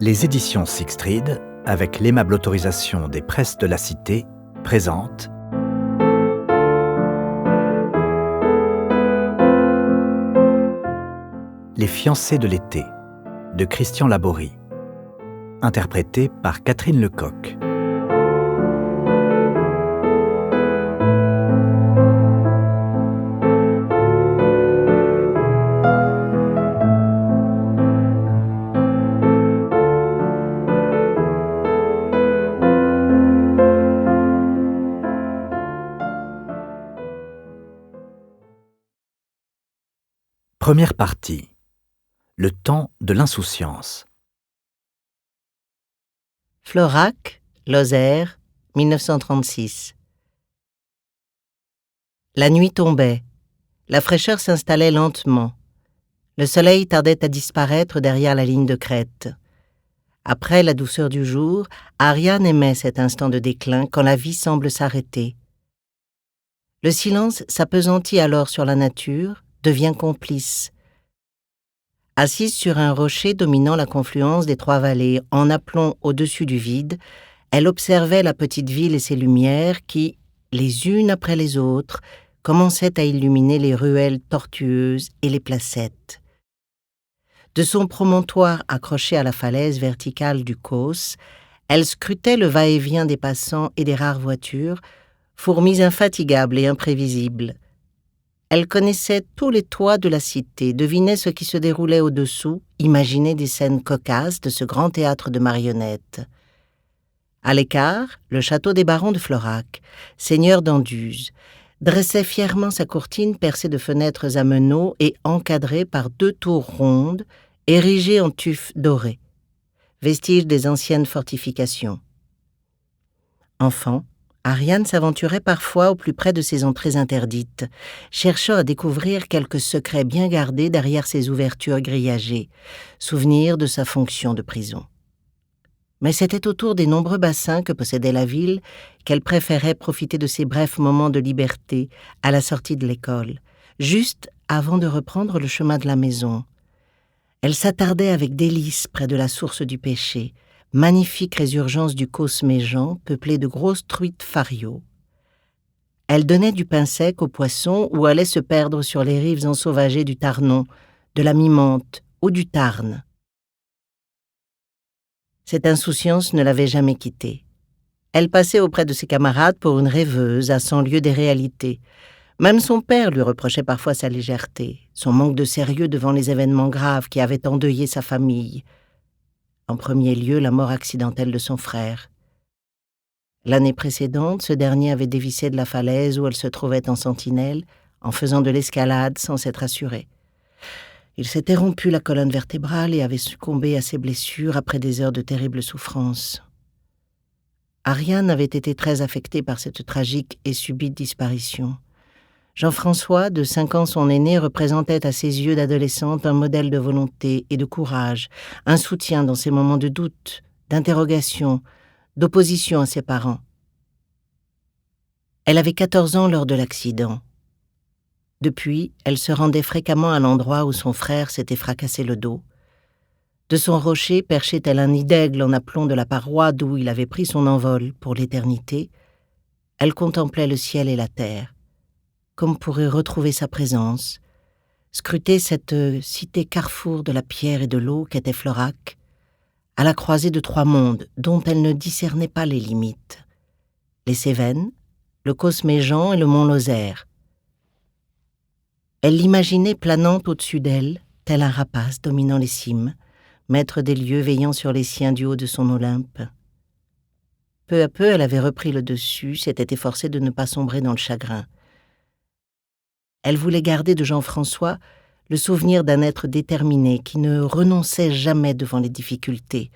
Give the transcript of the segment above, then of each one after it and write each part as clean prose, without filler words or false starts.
Les éditions Sixtreed, avec l'aimable autorisation des presses de la Cité, présentent Les fiancés de l'été, de Christian Laborie, interprété par Catherine Lecoq. Première partie. Le temps de l'insouciance. Florac, Lozère, 1936. La nuit tombait. La fraîcheur s'installait lentement. Le soleil tardait à disparaître derrière la ligne de crête. Après la douceur du jour, Ariane aimait cet instant de déclin quand la vie semble s'arrêter. Le silence s'appesantit alors sur la nature, devient complice. Assise sur un rocher dominant la confluence des trois vallées, en aplomb au-dessus du vide, elle observait la petite ville et ses lumières qui, les unes après les autres, commençaient à illuminer les ruelles tortueuses et les placettes. De son promontoire accroché à la falaise verticale du Causse, elle scrutait le va-et-vient des passants et des rares voitures, fourmis infatigables et imprévisibles. Elle connaissait tous les toits de la cité, devinait ce qui se déroulait au-dessous, imaginait des scènes cocasses de ce grand théâtre de marionnettes. À l'écart, le château des barons de Florac, seigneur d'Anduze, dressait fièrement sa courtine percée de fenêtres à meneaux et encadrée par deux tours rondes, érigées en tuf doré, vestiges des anciennes fortifications. Enfant, Ariane s'aventurait parfois au plus près de ces entrées interdites, cherchant à découvrir quelques secrets bien gardés derrière ces ouvertures grillagées, souvenirs de sa fonction de prison. Mais c'était autour des nombreux bassins que possédait la ville qu'elle préférait profiter de ces brefs moments de liberté à la sortie de l'école, juste avant de reprendre le chemin de la maison. Elle s'attardait avec délice près de la source du péché, magnifique résurgence du Causse méjean, peuplée de grosses truites fario. Elle donnait du pain sec aux poissons ou allait se perdre sur les rives ensauvagées du Tarnon, de la Mimante ou du Tarn. Cette insouciance ne l'avait jamais quittée. Elle passait auprès de ses camarades pour une rêveuse à 100 lieues des réalités. Même son père lui reprochait parfois sa légèreté, son manque de sérieux devant les événements graves qui avaient endeuillé sa famille. En premier lieu, la mort accidentelle de son frère. L'année précédente, ce dernier avait dévissé de la falaise où elle se trouvait en sentinelle, en faisant de l'escalade sans s'être assuré. Il s'était rompu la colonne vertébrale et avait succombé à ses blessures après des heures de terrible souffrance. Ariane avait été très affectée par cette tragique et subite disparition. Jean-François, de 5 ans son aîné, représentait à ses yeux d'adolescente un modèle de volonté et de courage, un soutien dans ses moments de doute, d'interrogation, d'opposition à ses parents. Elle avait 14 ans lors de l'accident. Depuis, elle se rendait fréquemment à l'endroit où son frère s'était fracassé le dos. De son rocher perchait tel un nid d'aigle en aplomb de la paroi d'où il avait pris son envol pour l'éternité. Elle contemplait le ciel et la terre, comme pour y retrouver sa présence, scruter cette cité carrefour de la pierre et de l'eau qu'était Florac, à la croisée de 3 mondes dont elle ne discernait pas les limites. Les Cévennes, le Causse méjean et le mont Lozère. Elle l'imaginait planant au-dessus d'elle, tel un rapace dominant les cimes, maître des lieux veillant sur les siens du haut de son Olympe. Peu à peu, elle avait repris le dessus, s'était efforcée de ne pas sombrer dans le chagrin. Elle voulait garder de Jean-François le souvenir d'un être déterminé qui ne renonçait jamais devant les difficultés,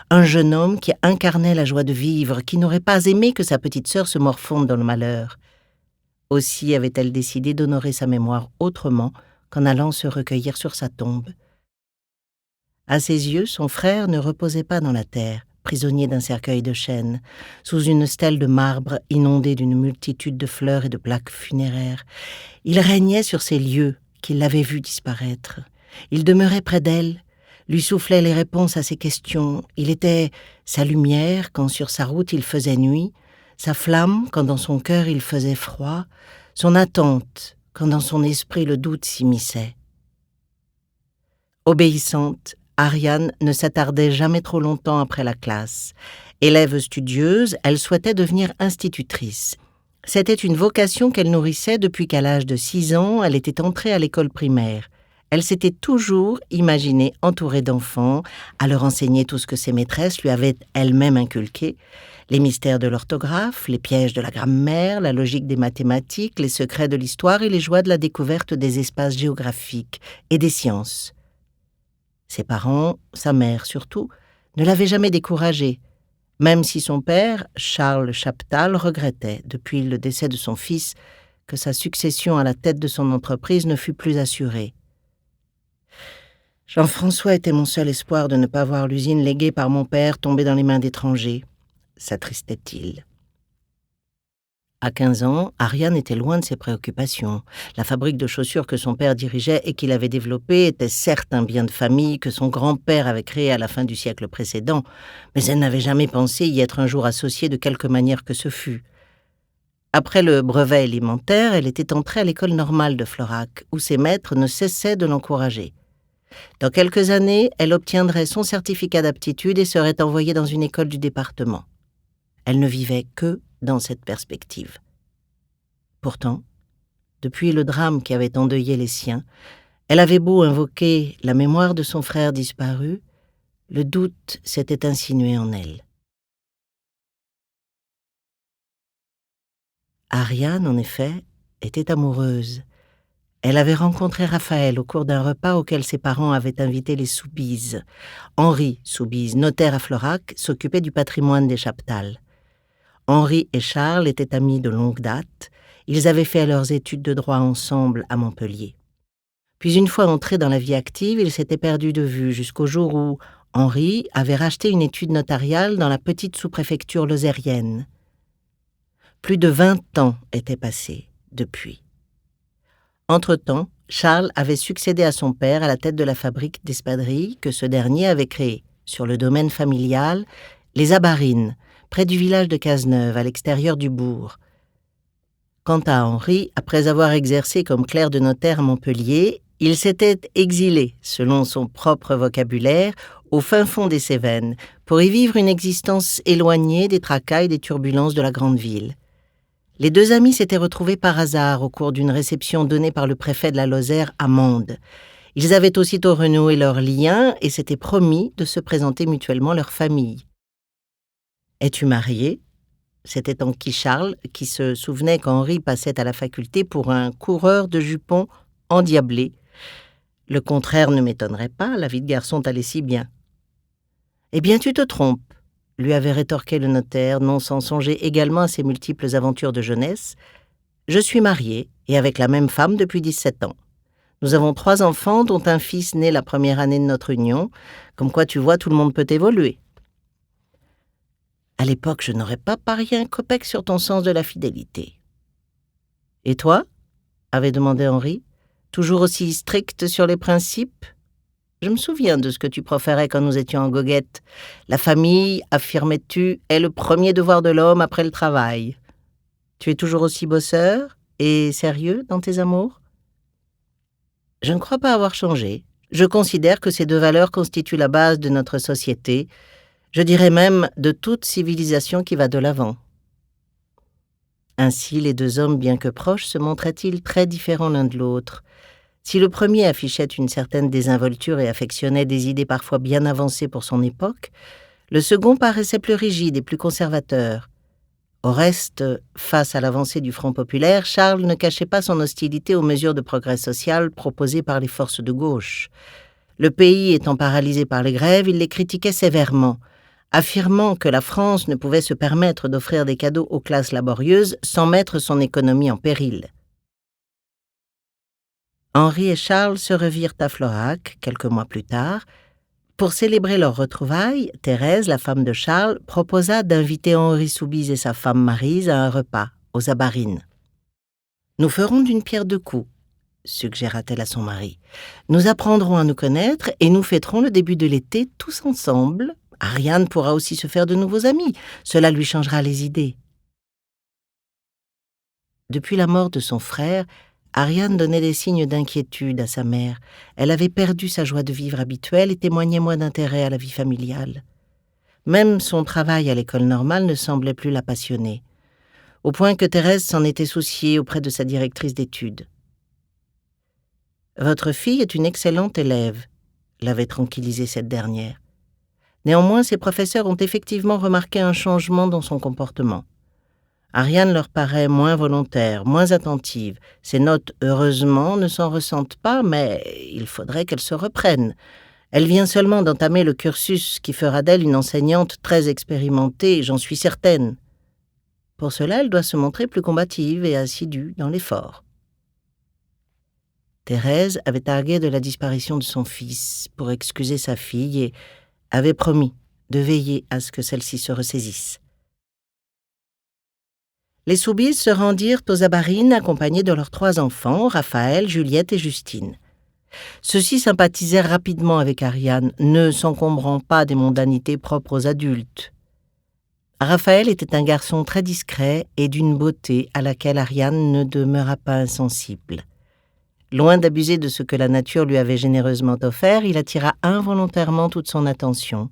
un jeune homme qui incarnait la joie de vivre, qui n'aurait pas aimé que sa petite sœur se morfonde dans le malheur. Aussi avait-elle décidé d'honorer sa mémoire autrement qu'en allant se recueillir sur sa tombe. À ses yeux, son frère ne reposait pas dans la terre, prisonnier d'un cercueil de chêne, sous une stèle de marbre inondée d'une multitude de fleurs et de plaques funéraires. Il régnait sur ces lieux qu'il l'avait vu disparaître. Il demeurait près d'elle, lui soufflait les réponses à ses questions. Il était sa lumière quand sur sa route il faisait nuit, sa flamme quand dans son cœur il faisait froid, son attente quand dans son esprit le doute s'immisçait. Obéissante, Ariane ne s'attardait jamais trop longtemps après la classe. Élève studieuse, elle souhaitait devenir institutrice. C'était une vocation qu'elle nourrissait depuis qu'à l'âge de 6 ans, elle était entrée à l'école primaire. Elle s'était toujours imaginée entourée d'enfants, à leur enseigner tout ce que ses maîtresses lui avaient elles-mêmes inculqué, les mystères de l'orthographe, les pièges de la grammaire, la logique des mathématiques, les secrets de l'histoire et les joies de la découverte des espaces géographiques et des sciences. Ses parents, sa mère surtout, ne l'avaient jamais découragée, même si son père, Charles Chaptal, regrettait, depuis le décès de son fils, que sa succession à la tête de son entreprise ne fût plus assurée. Jean-François était mon seul espoir de ne pas voir l'usine léguée par mon père tomber dans les mains d'étrangers, s'attristait-il. À 15 ans, Ariane était loin de ses préoccupations. La fabrique de chaussures que son père dirigeait et qu'il avait développée était certes un bien de famille que son grand-père avait créé à la fin du siècle précédent, mais elle n'avait jamais pensé y être un jour associée de quelque manière que ce fût. Après le brevet élémentaire, elle était entrée à l'école normale de Florac, où ses maîtres ne cessaient de l'encourager. Dans quelques années, elle obtiendrait son certificat d'aptitude et serait envoyée dans une école du département. Elle ne vivait que dans cette perspective. Pourtant, depuis le drame qui avait endeuillé les siens, elle avait beau invoquer la mémoire de son frère disparu, le doute s'était insinué en elle. Ariane, en effet, était amoureuse. Elle avait rencontré Raphaël au cours d'un repas auquel ses parents avaient invité les Soubise. Henri Soubise, notaire à Florac, s'occupait du patrimoine des Chaptal. Henri et Charles étaient amis de longue date. Ils avaient fait leurs études de droit ensemble à Montpellier. Puis une fois entrés dans la vie active, ils s'étaient perdus de vue jusqu'au jour où Henri avait racheté une étude notariale dans la petite sous-préfecture lozérienne. Plus de 20 ans étaient passés depuis. Entre-temps, Charles avait succédé à son père à la tête de la fabrique d'espadrilles que ce dernier avait créée, sur le domaine familial, les Abarines, près du village de Cazeneuve, à l'extérieur du bourg. Quant à Henri, après avoir exercé comme clerc de notaire à Montpellier, il s'était exilé, selon son propre vocabulaire, au fin fond des Cévennes, pour y vivre une existence éloignée des tracas et des turbulences de la grande ville. Les deux amis s'étaient retrouvés par hasard au cours d'une réception donnée par le préfet de la Lozère à Mende. Ils avaient aussitôt renoué leurs liens et s'étaient promis de se présenter mutuellement leurs familles. « Es-tu marié ?» C'était Anqui Charles, qui se souvenait qu'Henri passait à la faculté pour un coureur de jupons endiablé. Le contraire ne m'étonnerait pas, la vie de garçon t'allait si bien. « Eh bien, tu te trompes, » lui avait rétorqué le notaire, non sans songer également à ses multiples aventures de jeunesse. « Je suis marié, et avec la même femme depuis 17 ans. Nous avons 3 enfants, dont un fils né la première année de notre union. Comme quoi, tu vois, tout le monde peut évoluer. » À l'époque, je n'aurais pas parié un copec sur ton sens de la fidélité. « Et toi ?» avait demandé Henri. « Toujours aussi strict sur les principes ? Je me souviens de ce que tu proférais quand nous étions en goguette. La famille, affirmais-tu, est le premier devoir de l'homme après le travail. Tu es toujours aussi bosseur et sérieux dans tes amours ? Je ne crois pas avoir changé. Je considère que ces 2 valeurs constituent la base de notre société, je dirais même de toute civilisation qui va de l'avant. » Ainsi, les 2 hommes, bien que proches, se montraient-ils très différents l'un de l'autre. Si le premier affichait une certaine désinvolture et affectionnait des idées parfois bien avancées pour son époque, le second paraissait plus rigide et plus conservateur. Au reste, face à l'avancée du Front populaire, Charles ne cachait pas son hostilité aux mesures de progrès social proposées par les forces de gauche. Le pays étant paralysé par les grèves, il les critiquait sévèrement, affirmant que la France ne pouvait se permettre d'offrir des cadeaux aux classes laborieuses sans mettre son économie en péril. Henri et Charles se revirent à Florac, quelques mois plus tard. Pour célébrer leur retrouvaille, Thérèse, la femme de Charles, proposa d'inviter Henri Soubise et sa femme Maryse à un repas, aux Abarines. « Nous ferons d'une pierre 2 coups. suggéra-t-elle à son mari. « Nous apprendrons à nous connaître et nous fêterons le début de l'été tous ensemble. Ariane pourra aussi se faire de nouveaux amis. Cela lui changera les idées. » Depuis la mort de son frère, Ariane donnait des signes d'inquiétude à sa mère. Elle avait perdu sa joie de vivre habituelle et témoignait moins d'intérêt à la vie familiale. Même son travail à l'école normale ne semblait plus la passionner, au point que Thérèse s'en était souciée auprès de sa directrice d'études. « Votre fille est une excellente élève », l'avait tranquillisée cette dernière. Néanmoins, ses professeurs ont effectivement remarqué un changement dans son comportement. Ariane leur paraît moins volontaire, moins attentive. Ses notes, heureusement, ne s'en ressentent pas, mais il faudrait qu'elle se reprenne. Elle vient seulement d'entamer le cursus qui fera d'elle une enseignante très expérimentée, j'en suis certaine. Pour cela, elle doit se montrer plus combative et assidue dans l'effort. Thérèse avait argué de la disparition de son fils pour excuser sa fille et avait promis de veiller à ce que celle-ci se ressaisisse. Les Soubise se rendirent aux Abarines accompagnés de leurs 3 enfants, Raphaël, Juliette et Justine. Ceux-ci sympathisèrent rapidement avec Ariane, ne s'encombrant pas des mondanités propres aux adultes. Raphaël était un garçon très discret et d'une beauté à laquelle Ariane ne demeura pas insensible. Loin d'abuser de ce que la nature lui avait généreusement offert, il attira involontairement toute son attention.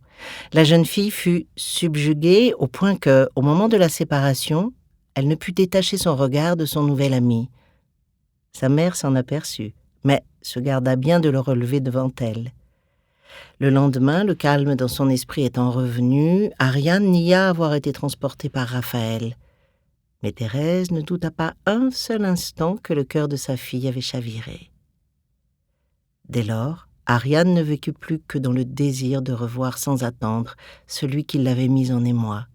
La jeune fille fut subjuguée au point que, au moment de la séparation, elle ne put détacher son regard de son nouvel ami. Sa mère s'en aperçut, mais se garda bien de le relever devant elle. Le lendemain, le calme dans son esprit étant revenu, Ariane nia avoir été transportée par Raphaël. Mais Thérèse ne douta pas un seul instant que le cœur de sa fille avait chaviré. Dès lors, Ariane ne vécut plus que dans le désir de revoir sans attendre celui qui l'avait mise en émoi.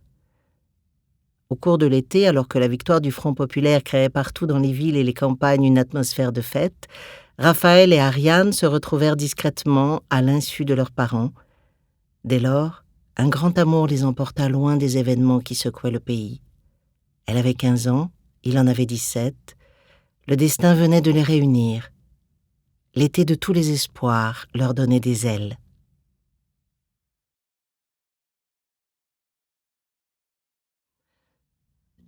Au cours de l'été, alors que la victoire du Front populaire créait partout dans les villes et les campagnes une atmosphère de fête, Raphaël et Ariane se retrouvèrent discrètement à l'insu de leurs parents. Dès lors, un grand amour les emporta loin des événements qui secouaient le pays. Elle avait 15 ans, il en avait 17. Le destin venait de les réunir. L'été de tous les espoirs leur donnait des ailes.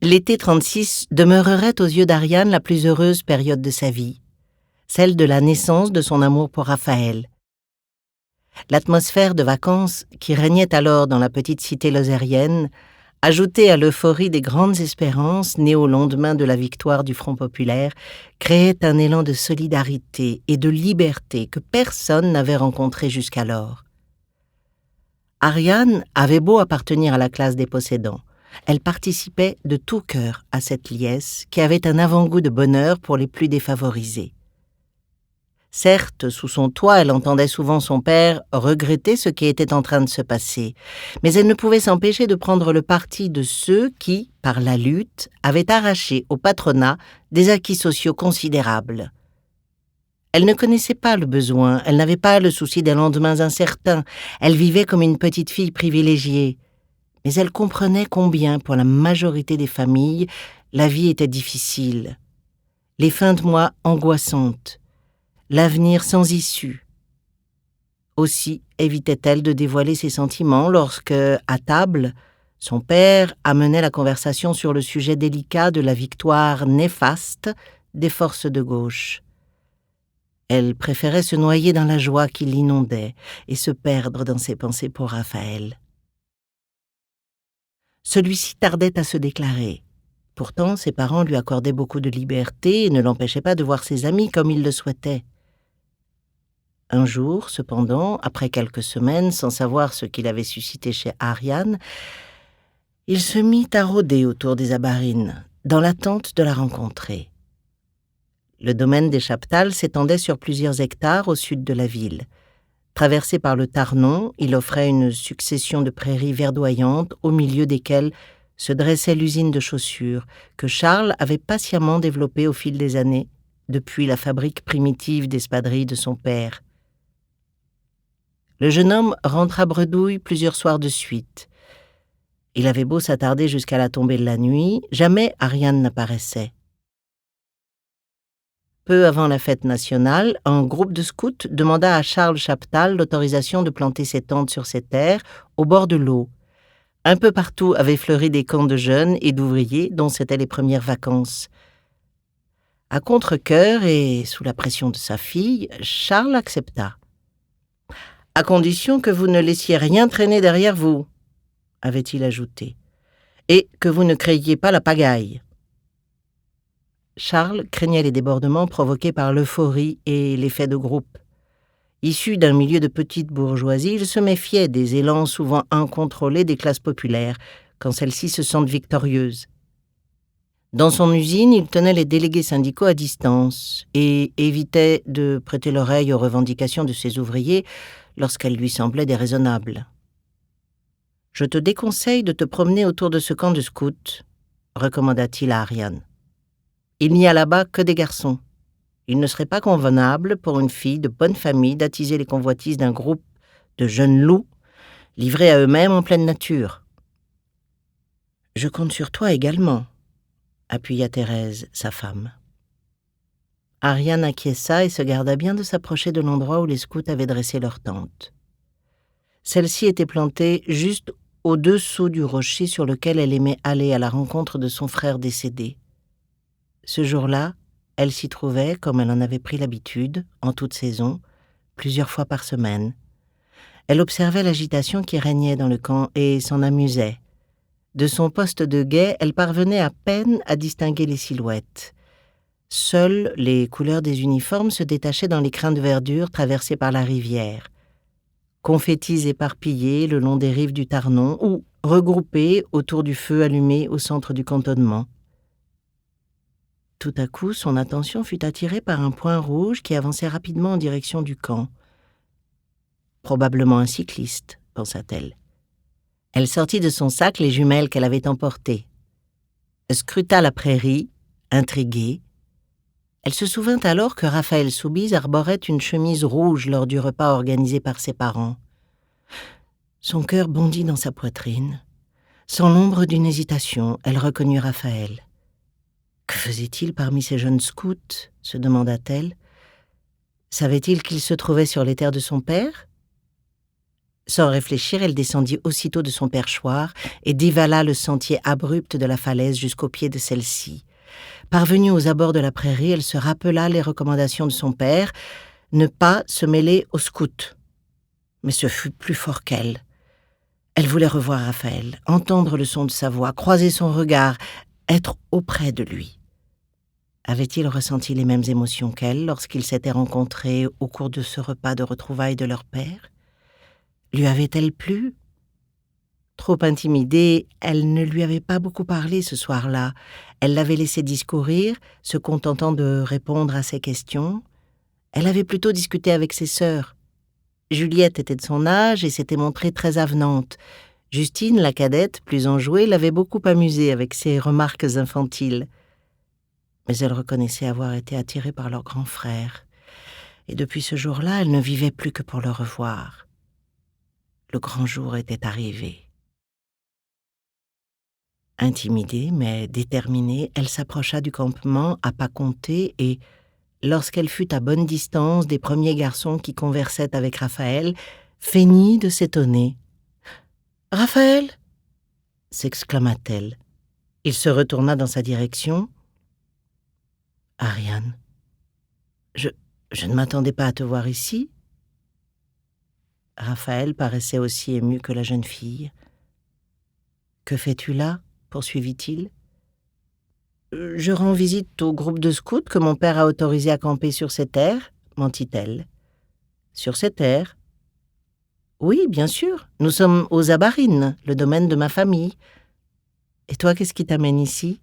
L'été 36 demeurerait aux yeux d'Ariane la plus heureuse période de sa vie, celle de la naissance de son amour pour Raphaël. L'atmosphère de vacances qui régnait alors dans la petite cité lozérienne, ajoutée à l'euphorie des grandes espérances nées au lendemain de la victoire du Front populaire, créait un élan de solidarité et de liberté que personne n'avait rencontré jusqu'alors. Ariane avait beau appartenir à la classe des possédants. Elle participait de tout cœur à cette liesse qui avait un avant-goût de bonheur pour les plus défavorisés. Certes, sous son toit, elle entendait souvent son père regretter ce qui était en train de se passer, mais elle ne pouvait s'empêcher de prendre le parti de ceux qui, par la lutte, avaient arraché au patronat des acquis sociaux considérables. Elle ne connaissait pas le besoin, elle n'avait pas le souci des lendemains incertains, elle vivait comme une petite fille privilégiée. Mais elle comprenait combien, pour la majorité des familles, la vie était difficile. Les fins de mois angoissantes, l'avenir sans issue. Aussi évitait-elle de dévoiler ses sentiments lorsque, à table, son père amenait la conversation sur le sujet délicat de la victoire néfaste des forces de gauche. Elle préférait se noyer dans la joie qui l'inondait et se perdre dans ses pensées pour Raphaël. Celui-ci tardait à se déclarer. Pourtant, ses parents lui accordaient beaucoup de liberté et ne l'empêchaient pas de voir ses amis comme il le souhaitait. Un jour, cependant, après quelques semaines, sans savoir ce qu'il avait suscité chez Ariane, il se mit à rôder autour des Abarines, dans l'attente de la rencontrer. Le domaine des Chaptal s'étendait sur plusieurs hectares au sud de la ville. Traversé par le Tarnon, il offrait une succession de prairies verdoyantes au milieu desquelles se dressait l'usine de chaussures que Charles avait patiemment développée au fil des années, depuis la fabrique primitive d'espadrilles de son père. Le jeune homme rentra bredouille plusieurs soirs de suite. Il avait beau s'attarder jusqu'à la tombée de la nuit, jamais Ariane n'apparaissait. Peu avant la fête nationale, un groupe de scouts demanda à Charles Chaptal l'autorisation de planter ses tentes sur ces terres, au bord de l'eau. Un peu partout avaient fleuri des camps de jeunes et d'ouvriers dont c'étaient les premières vacances. À contre-cœur et sous la pression de sa fille, Charles accepta. « À condition que vous ne laissiez rien traîner derrière vous », avait-il ajouté, « et que vous ne créiez pas la pagaille. » Charles craignait les débordements provoqués par l'euphorie et l'effet de groupe. Issu d'un milieu de petite bourgeoisie, il se méfiait des élans souvent incontrôlés des classes populaires, quand celles-ci se sentent victorieuses. Dans son usine, il tenait les délégués syndicaux à distance et évitait de prêter l'oreille aux revendications de ses ouvriers lorsqu'elles lui semblaient déraisonnables. « Je te déconseille de te promener autour de ce camp de scouts, » recommanda-t-il à Ariane. « Il n'y a là-bas que des garçons. Il ne serait pas convenable pour une fille de bonne famille d'attiser les convoitises d'un groupe de jeunes loups livrés à eux-mêmes en pleine nature. »« Je compte sur toi également, » appuya Thérèse, sa femme. Ariane acquiesça et se garda bien de s'approcher de l'endroit où les scouts avaient dressé leur tente. Celle-ci était plantée juste au-dessous du rocher sur lequel elle aimait aller à la rencontre de son frère décédé. Ce jour-là, elle s'y trouvait, comme elle en avait pris l'habitude, en toute saison, plusieurs fois par semaine. Elle observait l'agitation qui régnait dans le camp et s'en amusait. De son poste de guet, elle parvenait à peine à distinguer les silhouettes. Seules les couleurs des uniformes se détachaient dans les crins de verdure traversés par la rivière. Confettis éparpillés le long des rives du Tarnon ou regroupés autour du feu allumé au centre du cantonnement. Tout à coup, son attention fut attirée par un point rouge qui avançait rapidement en direction du camp. « Probablement un cycliste », pensa-t-elle. Elle sortit de son sac les jumelles qu'elle avait emportées. Scruta la prairie, intriguée. Elle se souvint alors que Raphaël Soubise arborait une chemise rouge lors du repas organisé par ses parents. Son cœur bondit dans sa poitrine. Sans l'ombre d'une hésitation, elle reconnut Raphaël. Que faisait-il parmi ces jeunes scouts, se demanda-t-elle. Savait-il qu'il se trouvait sur les terres de son père? Sans réfléchir, elle descendit aussitôt de son perchoir et dévala le sentier abrupt de la falaise jusqu'au pied de celle-ci. Parvenue aux abords de la prairie, elle se rappela les recommandations de son père, ne pas se mêler aux scouts. Mais ce fut plus fort qu'elle. Elle voulait revoir Raphaël, entendre le son de sa voix, croiser son regard, être auprès de lui. Avait-il ressenti les mêmes émotions qu'elle lorsqu'ils s'étaient rencontrés au cours de ce repas de retrouvailles de leur père? Lui avait-elle plu? Trop intimidée, elle ne lui avait pas beaucoup parlé ce soir-là. Elle l'avait laissé discourir, se contentant de répondre à ses questions. Elle avait plutôt discuté avec ses sœurs. Juliette était de son âge et s'était montrée très avenante. Justine, la cadette, plus enjouée, l'avait beaucoup amusée avec ses remarques infantiles. Mais elle reconnaissait avoir été attirée par leur grand frère. Et depuis ce jour-là, elle ne vivait plus que pour le revoir. Le grand jour était arrivé. Intimidée, mais déterminée, elle s'approcha du campement à pas comptés et, lorsqu'elle fut à bonne distance des premiers garçons qui conversaient avec Raphaël, feignit de s'étonner. « Raphaël !» s'exclama-t-elle. Il se retourna dans sa direction. « Ariane, je ne m'attendais pas à te voir ici. » Raphaël paraissait aussi ému que la jeune fille. « Que fais-tu là ?» poursuivit-il. « Je rends visite au groupe de scouts que mon père a autorisé à camper sur ces terres, » mentit-elle. « Sur ces terres ? Oui, bien sûr. Nous sommes aux Abarines, le domaine de ma famille. Et toi, qu'est-ce qui t'amène ici ?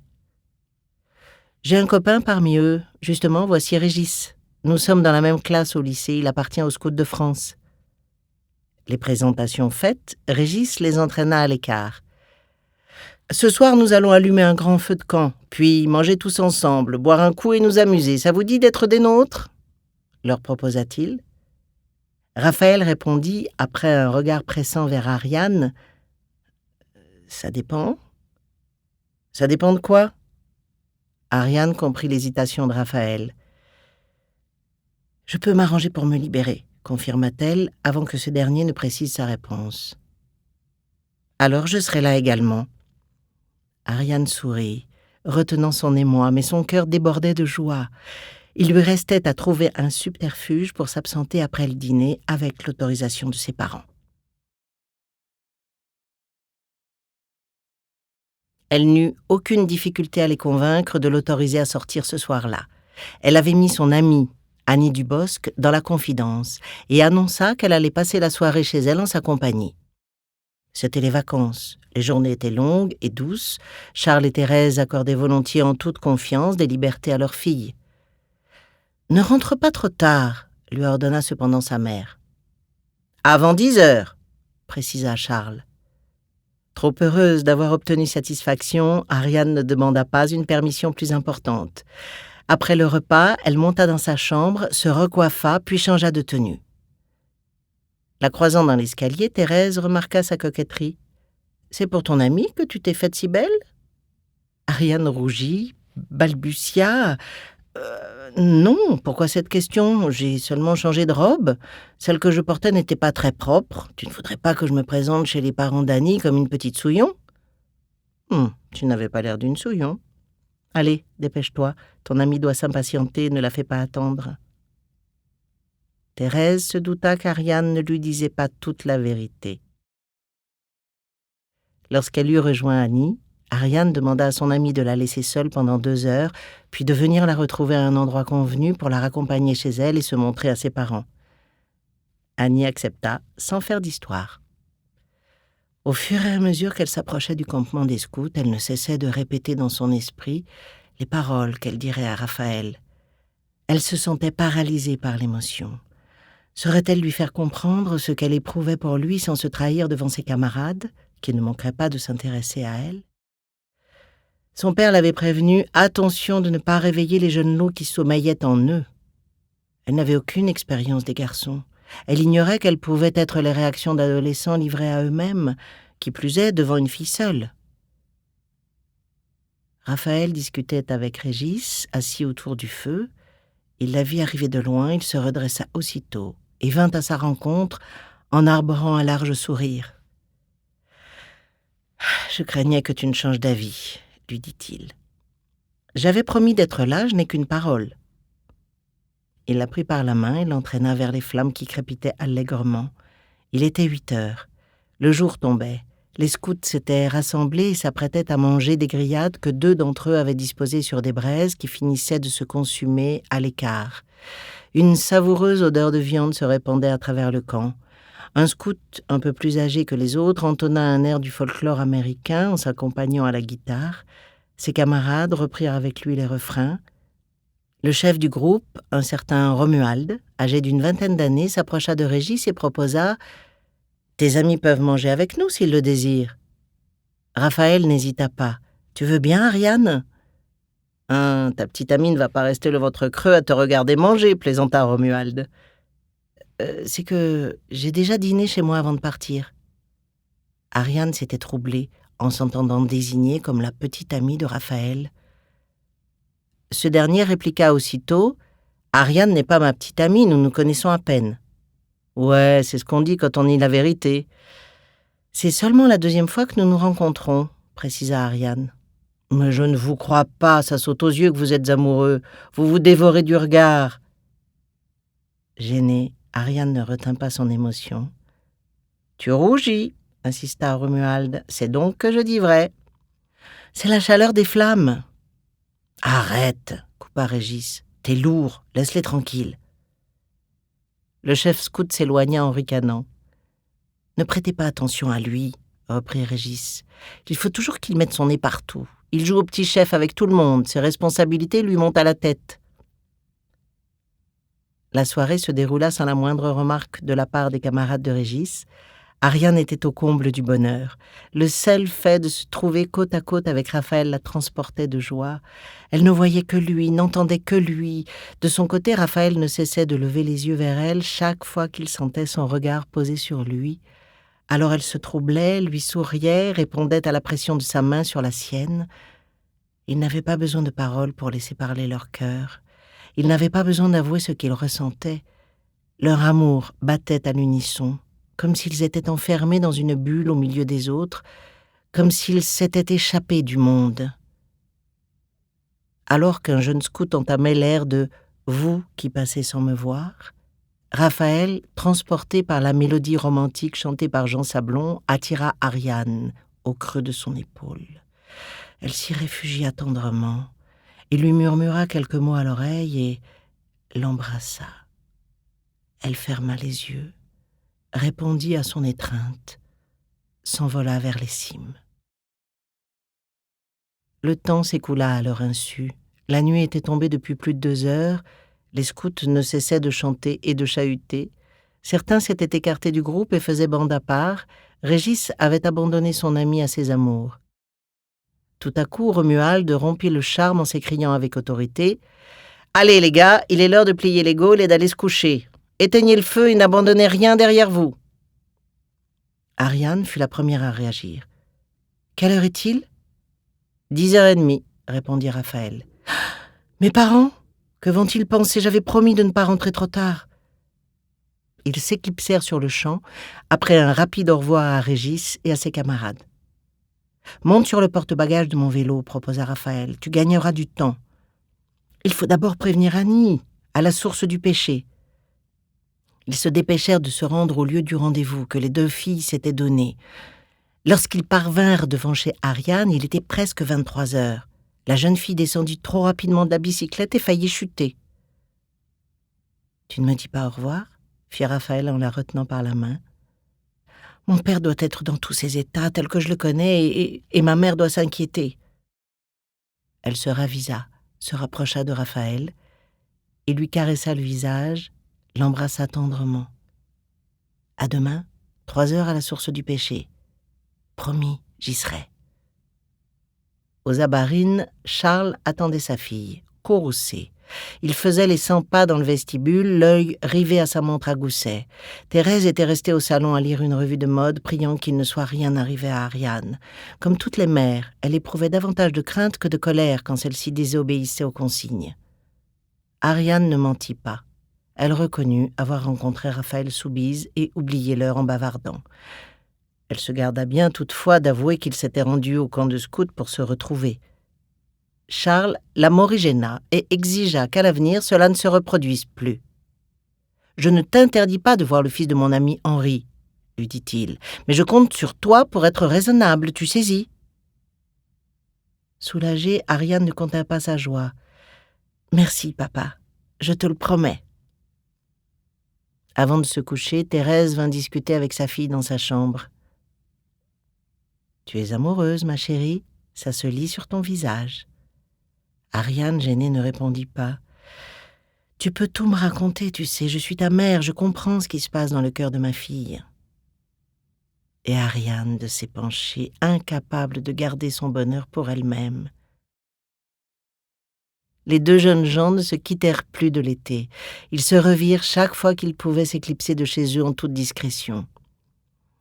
J'ai un copain parmi eux. Justement, voici Régis. Nous sommes dans la même classe au lycée. Il appartient aux Scouts de France. » Les présentations faites, Régis les entraîna à l'écart. « Ce soir, nous allons allumer un grand feu de camp, puis manger tous ensemble, boire un coup et nous amuser. Ça vous dit d'être des nôtres ?» leur proposa-t-il. Raphaël répondit, après un regard pressant vers Ariane, « Ça dépend. » « Ça dépend de quoi ?» Ariane comprit l'hésitation de Raphaël. « Je peux m'arranger pour me libérer », confirma-t-elle avant que ce dernier ne précise sa réponse. « Alors je serai là également. » Ariane sourit, retenant son émoi, mais son cœur débordait de joie. Il lui restait à trouver un subterfuge pour s'absenter après le dîner avec l'autorisation de ses parents. Elle n'eut aucune difficulté à les convaincre de l'autoriser à sortir ce soir-là. Elle avait mis son amie, Annie Dubosc, dans la confidence et annonça qu'elle allait passer la soirée chez elle en sa compagnie. C'étaient les vacances. Les journées étaient longues et douces. Charles et Thérèse accordaient volontiers en toute confiance des libertés à leur fille. « Ne rentre pas trop tard », lui ordonna cependant sa mère. « Avant 10 heures », précisa Charles. Trop heureuse d'avoir obtenu satisfaction, Ariane ne demanda pas une permission plus importante. Après le repas, elle monta dans sa chambre, se recoiffa, puis changea de tenue. La croisant dans l'escalier, Thérèse remarqua sa coquetterie. « C'est pour ton amie que tu t'es faite si belle ?» Ariane rougit, balbutia. Non, pourquoi cette question? J'ai seulement changé de robe. Celle que je portais n'était pas très propre. Tu ne voudrais pas que je me présente chez les parents d'Annie comme une petite souillon? Tu n'avais pas l'air d'une souillon. Allez, dépêche-toi, ton amie doit s'impatienter, ne la fais pas attendre. » Thérèse se douta qu'Ariane ne lui disait pas toute la vérité. Lorsqu'elle eut rejoint Annie, Ariane demanda à son amie de la laisser seule pendant 2 heures, puis de venir la retrouver à un endroit convenu pour la raccompagner chez elle et se montrer à ses parents. Annie accepta, sans faire d'histoire. Au fur et à mesure qu'elle s'approchait du campement des scouts, elle ne cessait de répéter dans son esprit les paroles qu'elle dirait à Raphaël. Elle se sentait paralysée par l'émotion. Saurait-elle lui faire comprendre ce qu'elle éprouvait pour lui sans se trahir devant ses camarades, qui ne manqueraient pas de s'intéresser à elle? Son père l'avait prévenue, attention de ne pas réveiller les jeunes loups qui sommeillaient en eux. Elle n'avait aucune expérience des garçons. Elle ignorait quelles pouvaient être les réactions d'adolescents livrés à eux-mêmes, qui plus est devant une fille seule. Raphaël discutait avec Régis, assis autour du feu. Il la vit arriver de loin, il se redressa aussitôt et vint à sa rencontre en arborant un large sourire. « Je craignais que tu ne changes d'avis, » lui dit-il. « J'avais promis d'être là, je n'ai qu'une parole. » Il la prit par la main et l'entraîna vers les flammes qui crépitaient allègrement. Il était 8 heures. Le jour tombait. Les scouts s'étaient rassemblés et s'apprêtaient à manger des grillades que 2 d'entre eux avaient disposées sur des braises qui finissaient de se consumer à l'écart. Une savoureuse odeur de viande se répandait à travers le camp. Un scout, un peu plus âgé que les autres, entonna un air du folklore américain en s'accompagnant à la guitare. Ses camarades reprirent avec lui les refrains. Le chef du groupe, un certain Romuald, âgé d'une 20aine d'années, s'approcha de Régis et proposa « Tes amis peuvent manger avec nous s'ils le désirent. » Raphaël n'hésita pas. « Tu veux bien, Ariane ?»« Ta petite amie ne va pas rester le ventre creux à te regarder manger, » plaisanta Romuald. C'est que j'ai déjà dîné chez moi avant de partir. » Ariane s'était troublée en s'entendant désigner comme la petite amie de Raphaël. Ce dernier répliqua aussitôt « Ariane n'est pas ma petite amie, nous nous connaissons à peine. »« Ouais, c'est ce qu'on dit quand on dit la vérité. »« C'est seulement la 2e fois que nous nous rencontrons, » précisa Ariane. « Mais je ne vous crois pas, ça saute aux yeux que vous êtes amoureux. Vous vous dévorez du regard. » Gênée, Ariane ne retint pas son émotion. « Tu rougis, » insista Romuald. « C'est donc que je dis vrai. »« C'est la chaleur des flammes. »« Arrête, » coupa Régis. « T'es lourd, laisse-les tranquilles. » Le chef scout s'éloigna en ricanant. « Ne prêtez pas attention à lui, » reprit Régis. « Il faut toujours qu'il mette son nez partout. Il joue au petit chef avec tout le monde. Ses responsabilités lui montent à la tête. » La soirée se déroula sans la moindre remarque de la part des camarades de Régis. Ariane était au comble du bonheur. Le seul fait de se trouver côte à côte avec Raphaël la transportait de joie. Elle ne voyait que lui, n'entendait que lui. De son côté, Raphaël ne cessait de lever les yeux vers elle chaque fois qu'il sentait son regard posé sur lui. Alors elle se troublait, lui souriait, répondait à la pression de sa main sur la sienne. Ils n'avaient pas besoin de paroles pour laisser parler leur cœur. Ils n'avaient pas besoin d'avouer ce qu'ils ressentaient. Leur amour battait à l'unisson, comme s'ils étaient enfermés dans une bulle au milieu des autres, comme s'ils s'étaient échappés du monde. Alors qu'un jeune scout entamait l'air de « Vous qui passez sans me voir », Raphaël, transporté par la mélodie romantique chantée par Jean Sablon, attira Ariane au creux de son épaule. Elle s'y réfugia tendrement. Il lui murmura quelques mots à l'oreille et l'embrassa. Elle ferma les yeux, répondit à son étreinte, s'envola vers les cimes. Le temps s'écoula à leur insu. La nuit était tombée depuis plus de 2 heures. Les scouts ne cessaient de chanter et de chahuter. Certains s'étaient écartés du groupe et faisaient bande à part. Régis avait abandonné son ami à ses amours. Tout à coup, Romuald rompit le charme en s'écriant avec autorité « Allez les gars, il est l'heure de plier les gaules et d'aller se coucher. Éteignez le feu et n'abandonnez rien derrière vous. » Ariane fut la première à réagir. « Quelle heure est-il » ? 10h30, répondit Raphaël. « Mes parents ? Que vont-ils penser ? J'avais promis de ne pas rentrer trop tard. » Ils s'éclipsèrent sur le champ, après un rapide au revoir à Régis et à ses camarades. « Monte sur le porte-bagages de mon vélo, proposa Raphaël. Tu gagneras du temps. Il faut d'abord prévenir Annie, à la source du péché. » Ils se dépêchèrent de se rendre au lieu du rendez-vous que les 2 filles s'étaient donné. Lorsqu'ils parvinrent devant chez Ariane, il était presque 23h. La jeune fille descendit trop rapidement de la bicyclette et faillit chuter. « Tu ne me dis pas au revoir ?» fit Raphaël en la retenant par la main. « Mon père doit être dans tous ses états, tel que je le connais, et ma mère doit s'inquiéter. » Elle se ravisa, se rapprocha de Raphaël et lui caressa le visage, l'embrassa tendrement. « À demain, 3h à la source du péché. Promis, j'y serai. » Aux Abarines, Charles attendait sa fille, courroucé. Il faisait les 100 pas dans le vestibule, l'œil rivé à sa montre à gousset. Thérèse était restée au salon à lire une revue de mode, priant qu'il ne soit rien arrivé à Ariane. Comme toutes les mères, elle éprouvait davantage de crainte que de colère quand celle-ci désobéissait aux consignes. Ariane ne mentit pas. Elle reconnut avoir rencontré Raphaël Soubise et oublié l'heure en bavardant. Elle se garda bien toutefois d'avouer qu'il s'était rendu au camp de scouts pour se retrouver. Charles la morigéna et exigea qu'à l'avenir cela ne se reproduise plus. « Je ne t'interdis pas de voir le fils de mon ami Henri, » lui dit-il, « mais je compte sur toi pour être raisonnable, tu saisis ?» Soulagée, Ariane ne contint pas sa joie. « Merci, papa, je te le promets. » Avant de se coucher, Thérèse vint discuter avec sa fille dans sa chambre. « Tu es amoureuse, ma chérie, ça se lit sur ton visage. » Ariane, gênée, ne répondit pas. « Tu peux tout me raconter, tu sais, je suis ta mère, je comprends ce qui se passe dans le cœur de ma fille. » Et Ariane de s'épancher, incapable de garder son bonheur pour elle-même. Les 2 jeunes gens ne se quittèrent plus de l'été. Ils se revirent chaque fois qu'ils pouvaient s'éclipser de chez eux en toute discrétion.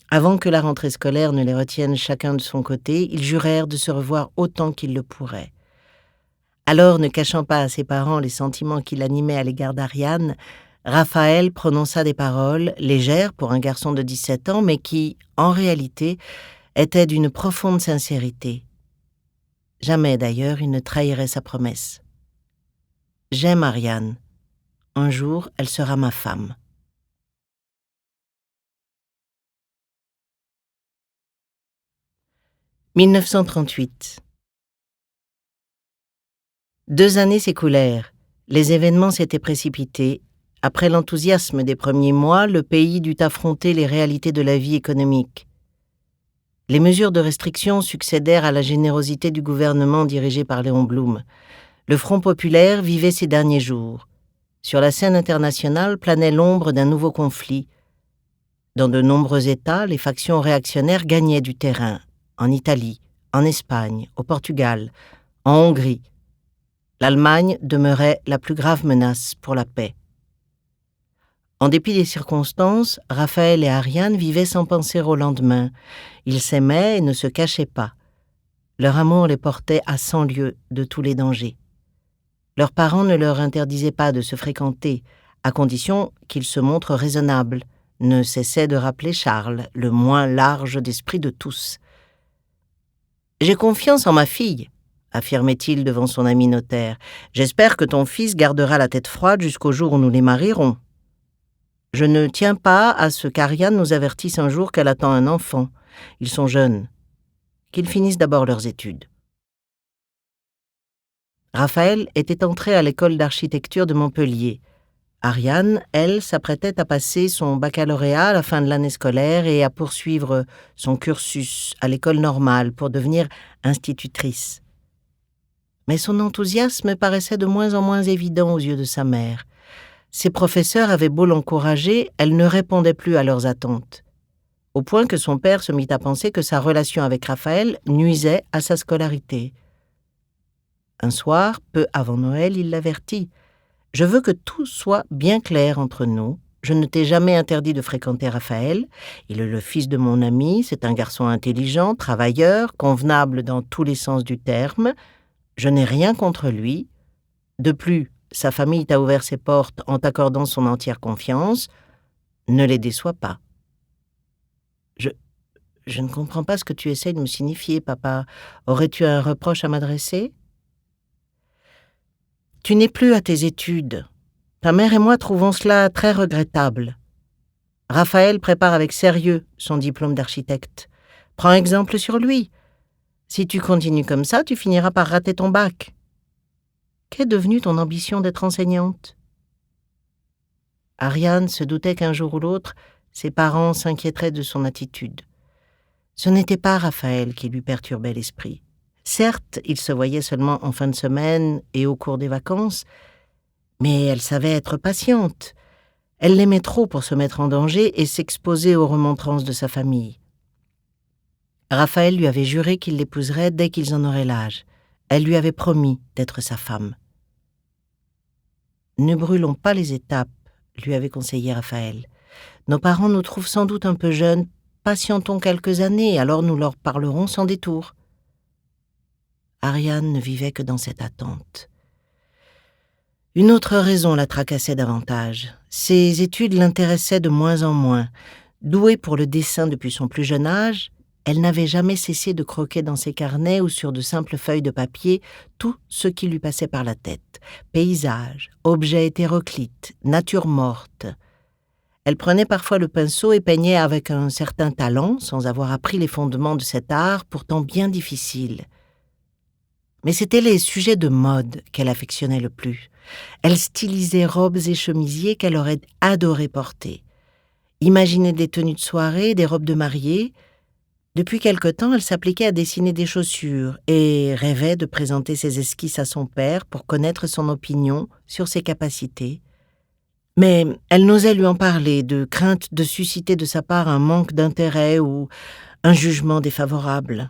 Avant que la rentrée scolaire ne les retienne chacun de son côté, ils jurèrent de se revoir autant qu'ils le pourraient. Alors, ne cachant pas à ses parents les sentiments qui l'animaient à l'égard d'Ariane, Raphaël prononça des paroles, légères pour un garçon de 17 ans, mais qui, en réalité, étaient d'une profonde sincérité. Jamais, d'ailleurs, il ne trahirait sa promesse. « J'aime Ariane. Un jour, elle sera ma femme. » 1938. 2 années s'écoulèrent. Les événements s'étaient précipités. Après l'enthousiasme des premiers mois, le pays dut affronter les réalités de la vie économique. Les mesures de restriction succédèrent à la générosité du gouvernement dirigé par Léon Blum. Le Front populaire vivait ses derniers jours. Sur la scène internationale planait l'ombre d'un nouveau conflit. Dans de nombreux États, les factions réactionnaires gagnaient du terrain. En Italie, en Espagne, au Portugal, en Hongrie. L'Allemagne demeurait la plus grave menace pour la paix. En dépit des circonstances, Raphaël et Ariane vivaient sans penser au lendemain. Ils s'aimaient et ne se cachaient pas. Leur amour les portait à 100 lieues de tous les dangers. Leurs parents ne leur interdisaient pas de se fréquenter, à condition qu'ils se montrent raisonnables, ne cessait de rappeler Charles, le moins large d'esprit de tous. « J'ai confiance en ma fille, » affirmait-il devant son ami notaire. « J'espère que ton fils gardera la tête froide jusqu'au jour où nous les marierons. Je ne tiens pas à ce qu'Ariane nous avertisse un jour qu'elle attend un enfant. Ils sont jeunes. Qu'ils finissent d'abord leurs études. » Raphaël était entré à l'école d'architecture de Montpellier. Ariane, elle, s'apprêtait à passer son baccalauréat à la fin de l'année scolaire et à poursuivre son cursus à l'école normale pour devenir institutrice. Mais son enthousiasme paraissait de moins en moins évident aux yeux de sa mère. Ses professeurs avaient beau l'encourager, elle ne répondait plus à leurs attentes, au point que son père se mit à penser que sa relation avec Raphaël nuisait à sa scolarité. Un soir, peu avant Noël, il l'avertit. « Je veux que tout soit bien clair entre nous. Je ne t'ai jamais interdit de fréquenter Raphaël. Il est le fils de mon ami, c'est un garçon intelligent, travailleur, convenable dans tous les sens du terme. Je n'ai rien contre lui. De plus, sa famille t'a ouvert ses portes en t'accordant son entière confiance. Ne les déçois pas. » Je ne comprends pas ce que tu essaies de me signifier, papa. Aurais-tu un reproche à m'adresser ? Tu n'es plus à tes études. Ta mère et moi trouvons cela très regrettable. Raphaël prépare avec sérieux son diplôme d'architecte. Prends exemple sur lui. Si tu continues comme ça, tu finiras par rater ton bac. Qu'est devenue ton ambition d'être enseignante ? Ariane se doutait qu'un jour ou l'autre, ses parents s'inquiéteraient de son attitude. Ce n'était pas Raphaël qui lui perturbait l'esprit. Certes, ils se voyaient seulement en fin de semaine et au cours des vacances, mais elle savait être patiente. Elle l'aimait trop pour se mettre en danger et s'exposer aux remontrances de sa famille. Raphaël lui avait juré qu'il l'épouserait dès qu'ils en auraient l'âge. Elle lui avait promis d'être sa femme. « Ne brûlons pas les étapes », lui avait conseillé Raphaël. « Nos parents nous trouvent sans doute un peu jeunes. Patientons quelques années, alors nous leur parlerons sans détour. » Ariane ne vivait que dans cette attente. Une autre raison la tracassait davantage. Ses études l'intéressaient de moins en moins. Douée pour le dessin depuis son plus jeune âge, elle n'avait jamais cessé de croquer dans ses carnets ou sur de simples feuilles de papier tout ce qui lui passait par la tête. Paysages, objets hétéroclites, nature morte. Elle prenait parfois le pinceau et peignait avec un certain talent, sans avoir appris les fondements de cet art pourtant bien difficile. Mais c'étaient les sujets de mode qu'elle affectionnait le plus. Elle stylisait robes et chemisiers qu'elle aurait adoré porter. Imaginait des tenues de soirée, des robes de mariée. Depuis quelque temps, elle s'appliquait à dessiner des chaussures et rêvait de présenter ses esquisses à son père pour connaître son opinion sur ses capacités. Mais elle n'osait lui en parler, de crainte de susciter de sa part un manque d'intérêt ou un jugement défavorable.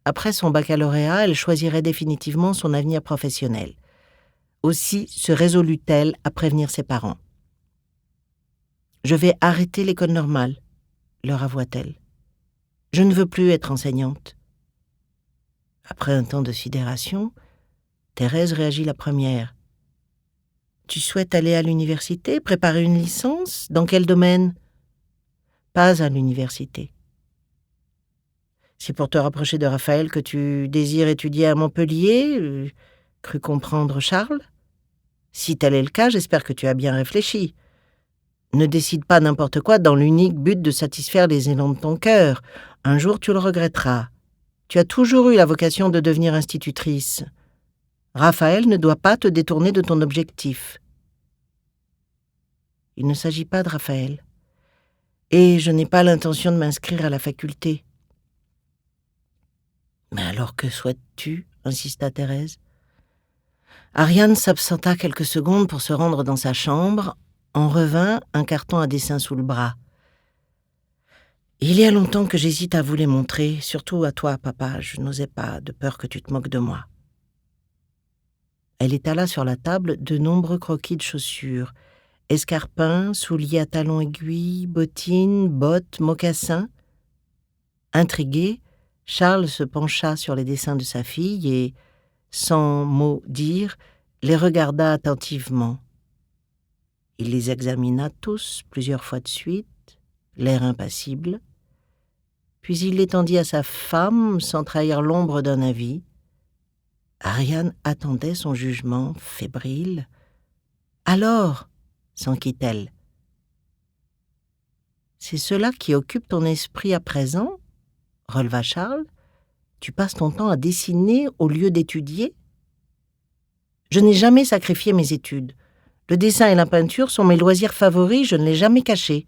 Après son baccalauréat, elle choisirait définitivement son avenir professionnel. Aussi se résolut-elle à prévenir ses parents. « Je vais arrêter l'école normale », leur avoua-t-elle. « Je ne veux plus être enseignante. » Après un temps de sidération, Thérèse réagit la première. « Tu souhaites aller à l'université, préparer une licence ? Dans quel domaine ? » « Pas à l'université. » « C'est pour te rapprocher de Raphaël que tu désires étudier à Montpellier, crut comprendre Charles. Si tel est le cas, j'espère que tu as bien réfléchi. Ne décide pas n'importe quoi dans l'unique but de satisfaire les élans de ton cœur. Un jour, tu le regretteras. Tu as toujours eu la vocation de devenir institutrice. Raphaël ne doit pas te détourner de ton objectif. Il ne s'agit pas de Raphaël. Et je n'ai pas l'intention de m'inscrire à la faculté. « Mais alors que souhaites-tu » insista Thérèse. Ariane s'absenta quelques secondes pour se rendre dans sa chambre. En revint, un carton à dessin sous le bras. « Il y a longtemps que j'hésite à vous les montrer, surtout à toi, papa. Je n'osais pas, de peur que tu te moques de moi. » Elle étala sur la table de nombreux croquis de chaussures. Escarpins, souliers à talons aiguilles, bottines, bottes, mocassins. Intrigué, Charles se pencha sur les dessins de sa fille et, sans mot dire, les regarda attentivement. Il les examina tous plusieurs fois de suite, l'air impassible. Puis il l'étendit à sa femme sans trahir l'ombre d'un avis. Ariane attendait son jugement fébrile. « Alors » s'enquit-elle. « C'est cela qui occupe ton esprit à présent ?» releva Charles. « Tu passes ton temps à dessiner au lieu d'étudier ?»« Je n'ai jamais sacrifié mes études. Le dessin et la peinture sont mes loisirs favoris, je ne l'ai jamais caché. »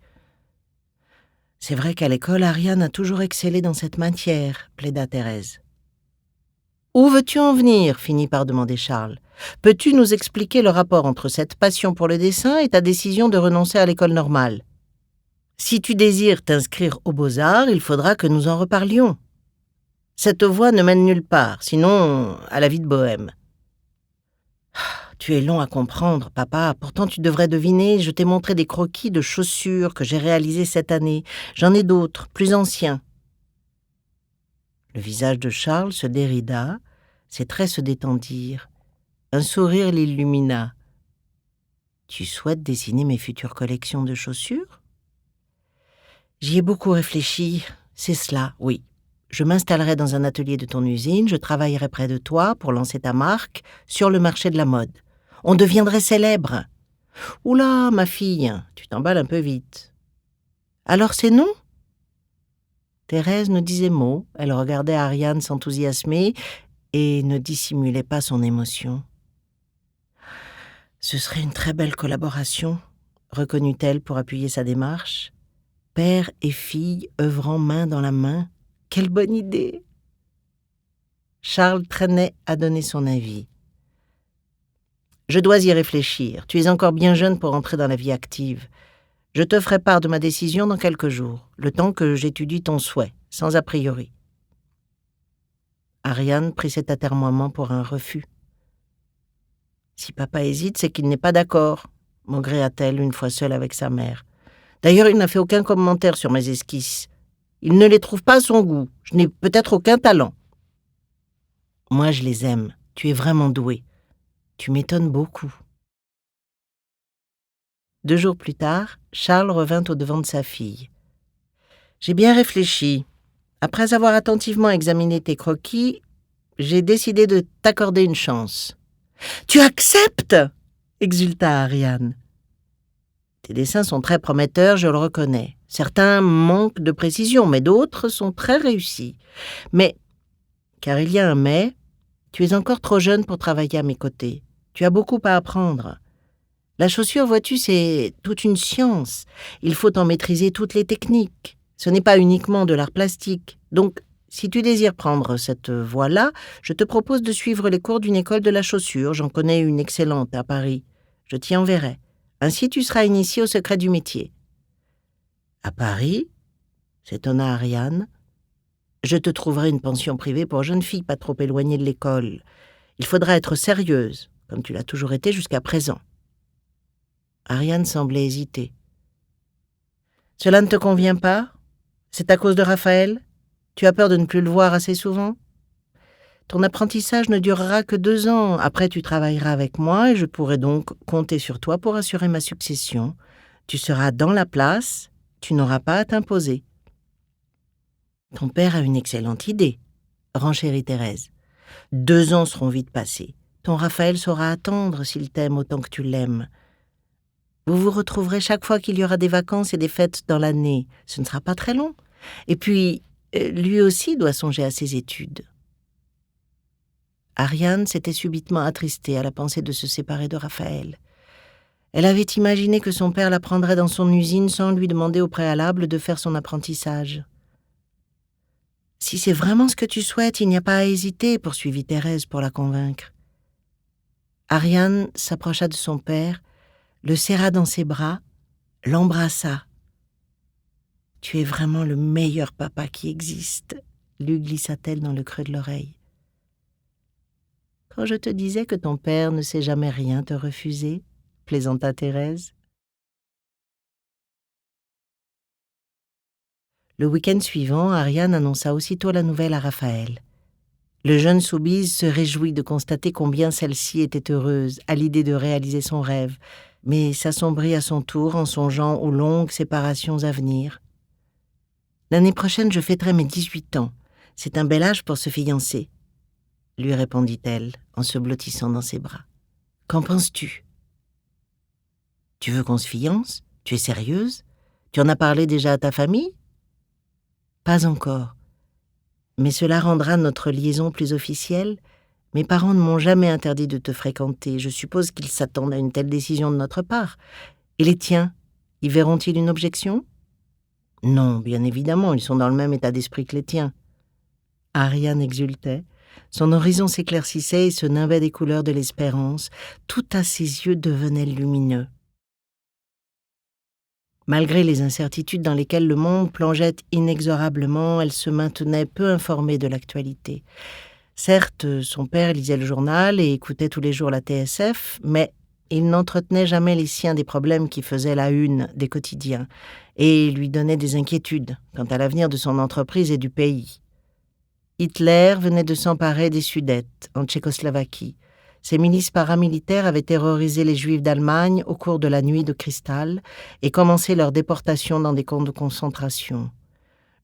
« C'est vrai qu'à l'école, Ariane a toujours excellé dans cette matière, » plaida Thérèse. « Où veux-tu en venir ?» finit par demander Charles. « Peux-tu nous expliquer le rapport entre cette passion pour le dessin et ta décision de renoncer à l'école normale ? Si tu désires t'inscrire aux Beaux-Arts, il faudra que nous en reparlions. Cette voie ne mène nulle part, sinon à la vie de bohème. » « Tu es long à comprendre, papa. Pourtant, tu devrais deviner. Je t'ai montré des croquis de chaussures que j'ai réalisés cette année. J'en ai d'autres, plus anciens. » Le visage de Charles se dérida, ses traits se détendirent. Un sourire l'illumina. « Tu souhaites dessiner mes futures collections de chaussures ? » J'y ai beaucoup réfléchi. C'est cela, oui. Je m'installerai dans un atelier de ton usine, je travaillerai près de toi pour lancer ta marque sur le marché de la mode. On deviendrait célèbre. Oula, ma fille, tu t'emballes un peu vite. Alors c'est non ? Thérèse ne disait mot, elle regardait Ariane s'enthousiasmer et ne dissimulait pas son émotion. Ce serait une très belle collaboration, reconnut-elle pour appuyer sa démarche. Père et fille œuvrant main dans la main. Quelle bonne idée ! Charles traînait à donner son avis. Je dois y réfléchir. Tu es encore bien jeune pour entrer dans la vie active. Je te ferai part de ma décision dans quelques jours, le temps que j'étudie ton souhait, sans a priori. Ariane prit cet atermoiement pour un refus. Si papa hésite, c'est qu'il n'est pas d'accord, maugréa-t-elle une fois seule avec sa mère. D'ailleurs, il n'a fait aucun commentaire sur mes esquisses. Il ne les trouve pas à son goût. Je n'ai peut-être aucun talent. Moi, je les aime. Tu es vraiment doué. Tu m'étonnes beaucoup. 2 jours plus tard, Charles revint au-devant de sa fille. « J'ai bien réfléchi. Après avoir attentivement examiné tes croquis, j'ai décidé de t'accorder une chance. »« Tu acceptes ?» exulta Ariane. « Tes dessins sont très prometteurs, je le reconnais. Certains manquent de précision, mais d'autres sont très réussis. Mais, car il y a un mais, tu es encore trop jeune pour travailler à mes côtés. Tu as beaucoup à apprendre. La chaussure, vois-tu, c'est toute une science. Il faut en maîtriser toutes les techniques. Ce n'est pas uniquement de l'art plastique. Donc, si tu désires prendre cette voie-là, je te propose de suivre les cours d'une école de la chaussure. J'en connais une excellente à Paris. Je t'y enverrai. Ainsi, tu seras initié au secret du métier. »« À Paris ?» s'étonna Ariane. « Je te trouverai une pension privée pour jeunes filles pas trop éloignées de l'école. Il faudra être sérieuse, comme tu l'as toujours été jusqu'à présent. » Ariane semblait hésiter. « Cela ne te convient pas ? C'est à cause de Raphaël ? Tu as peur de ne plus le voir assez souvent ? Ton apprentissage ne durera que 2 ans. Après, tu travailleras avec moi et je pourrai donc compter sur toi pour assurer ma succession. Tu seras dans la place, tu n'auras pas à t'imposer. » « Ton père a une excellente idée, » renchérit Thérèse. « 2 ans seront vite passés. Ton Raphaël saura attendre s'il t'aime autant que tu l'aimes. Vous vous retrouverez chaque fois qu'il y aura des vacances et des fêtes dans l'année. Ce ne sera pas très long. Et puis, lui aussi doit songer à ses études. » Ariane s'était subitement attristée à la pensée de se séparer de Raphaël. Elle avait imaginé que son père la prendrait dans son usine sans lui demander au préalable de faire son apprentissage. « Si c'est vraiment ce que tu souhaites, il n'y a pas à hésiter, » poursuivit Thérèse pour la convaincre. Ariane s'approcha de son père, le serra dans ses bras, l'embrassa. « Tu es vraiment le meilleur papa qui existe, » lui glissa-t-elle dans le creux de l'oreille. « Quand je te disais que ton père ne sait jamais rien te refuser, » plaisanta Thérèse. Le week-end suivant, Ariane annonça aussitôt la nouvelle à Raphaël. Le jeune Soubise se réjouit de constater combien celle-ci était heureuse à l'idée de réaliser son rêve, mais s'assombrit à son tour en songeant aux longues séparations à venir. « L'année prochaine, je fêterai mes 18 ans. C'est un bel âge pour se fiancer, » lui répondit-elle en se blottissant dans ses bras. « Qu'en penses-tu ? » « Tu veux qu'on se fiance ? Tu es sérieuse ? Tu en as parlé déjà à ta famille ? » ?»« Pas encore. Mais cela rendra notre liaison plus officielle. Mes parents ne m'ont jamais interdit de te fréquenter. Je suppose qu'ils s'attendent à une telle décision de notre part. Et les tiens, y verront-ils une objection ? Non, bien évidemment, ils sont dans le même état d'esprit que les tiens. Ariane exultait. Son horizon s'éclaircissait et se nimbait des couleurs de l'espérance. Tout à ses yeux devenait lumineux. Malgré les incertitudes dans lesquelles le monde plongeait inexorablement, elle se maintenait peu informée de l'actualité. Certes, son père lisait le journal et écoutait tous les jours la TSF, mais il n'entretenait jamais les siens des problèmes qui faisaient la une des quotidiens et lui donnaient des inquiétudes quant à l'avenir de son entreprise et du pays. Hitler venait de s'emparer des Sudètes, en Tchécoslovaquie. Ces milices paramilitaires avaient terrorisé les Juifs d'Allemagne au cours de la nuit de cristal et commencé leur déportation dans des camps de concentration.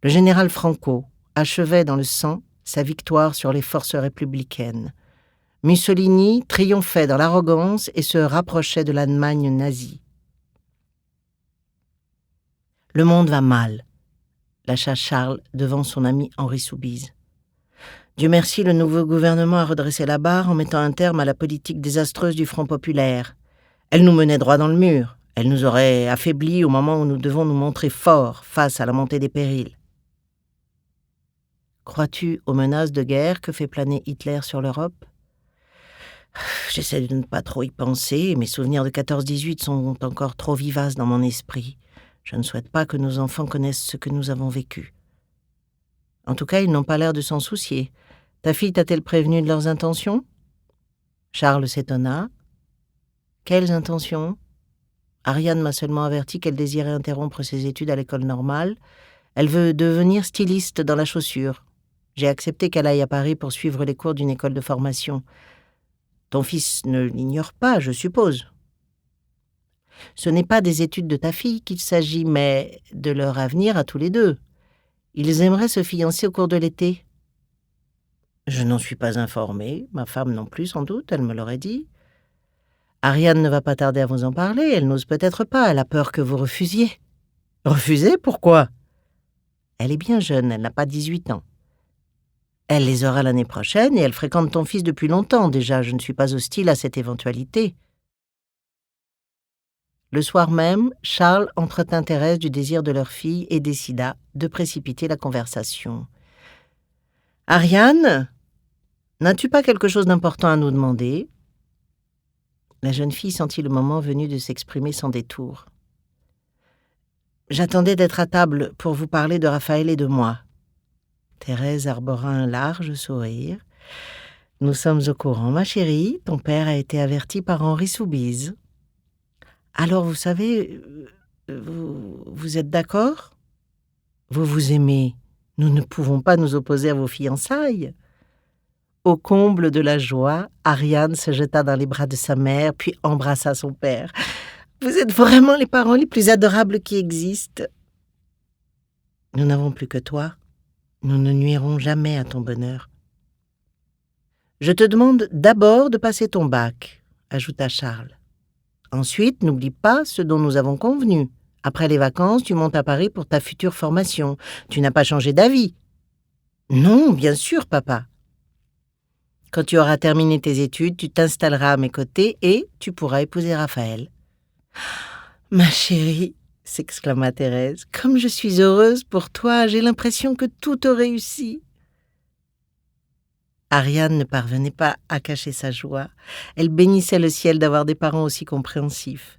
Le général Franco achevait dans le sang sa victoire sur les forces républicaines. Mussolini triomphait dans l'arrogance et se rapprochait de l'Allemagne nazie. « Le monde va mal », lâcha Charles devant son ami Henri Soubise. Dieu merci, le nouveau gouvernement a redressé la barre en mettant un terme à la politique désastreuse du Front populaire. Elle nous menait droit dans le mur. Elle nous aurait affaiblis au moment où nous devons nous montrer forts face à la montée des périls. Crois-tu aux menaces de guerre que fait planer Hitler sur l'Europe ? J'essaie de ne pas trop y penser. Mes souvenirs de 14-18 sont encore trop vivaces dans mon esprit. Je ne souhaite pas que nos enfants connaissent ce que nous avons vécu. En tout cas, ils n'ont pas l'air de s'en soucier. Ta fille t'a-t-elle prévenu de leurs intentions ? Charles s'étonna. Quelles intentions ? Ariane m'a seulement averti qu'elle désirait interrompre ses études à l'école normale. Elle veut devenir styliste dans la chaussure. J'ai accepté qu'elle aille à Paris pour suivre les cours d'une école de formation. Ton fils ne l'ignore pas, je suppose. Ce n'est pas des études de ta fille qu'il s'agit, mais de leur avenir à tous les deux. Ils aimeraient se fiancer au cours de l'été. Je n'en suis pas informée, ma femme non plus sans doute, elle me l'aurait dit. Ariane ne va pas tarder à vous en parler, elle n'ose peut-être pas, elle a peur que vous refusiez. Refuser ? Pourquoi ? Elle est bien jeune, elle n'a pas 18 ans. Elle les aura l'année prochaine et elle fréquente ton fils depuis longtemps déjà, je ne suis pas hostile à cette éventualité. Le soir même, Charles entretint Thérèse du désir de leur fille et décida de précipiter la conversation. « Ariane, n'as-tu pas quelque chose d'important à nous demander ?» La jeune fille sentit le moment venu de s'exprimer sans détour. « J'attendais d'être à table pour vous parler de Raphaël et de moi. » Thérèse arbora un large sourire. « Nous sommes au courant, ma chérie. Ton père a été averti par Henri Soubise. » Alors, vous savez, vous êtes d'accord ? Vous vous aimez. Nous ne pouvons pas nous opposer à vos fiançailles. Au comble de la joie, Ariane se jeta dans les bras de sa mère, puis embrassa son père. Vous êtes vraiment les parents les plus adorables qui existent. Nous n'avons plus que toi. Nous ne nuirons jamais à ton bonheur. Je te demande d'abord de passer ton bac, ajouta Charles. Ensuite, n'oublie pas ce dont nous avons convenu. Après les vacances, tu montes à Paris pour ta future formation. Tu n'as pas changé d'avis. Non, bien sûr, papa. Quand tu auras terminé tes études, tu t'installeras à mes côtés et tu pourras épouser Raphaël. Ma chérie, s'exclama Thérèse, comme je suis heureuse pour toi, j'ai l'impression que tout te réussit. Ariane ne parvenait pas à cacher sa joie. Elle bénissait le ciel d'avoir des parents aussi compréhensifs.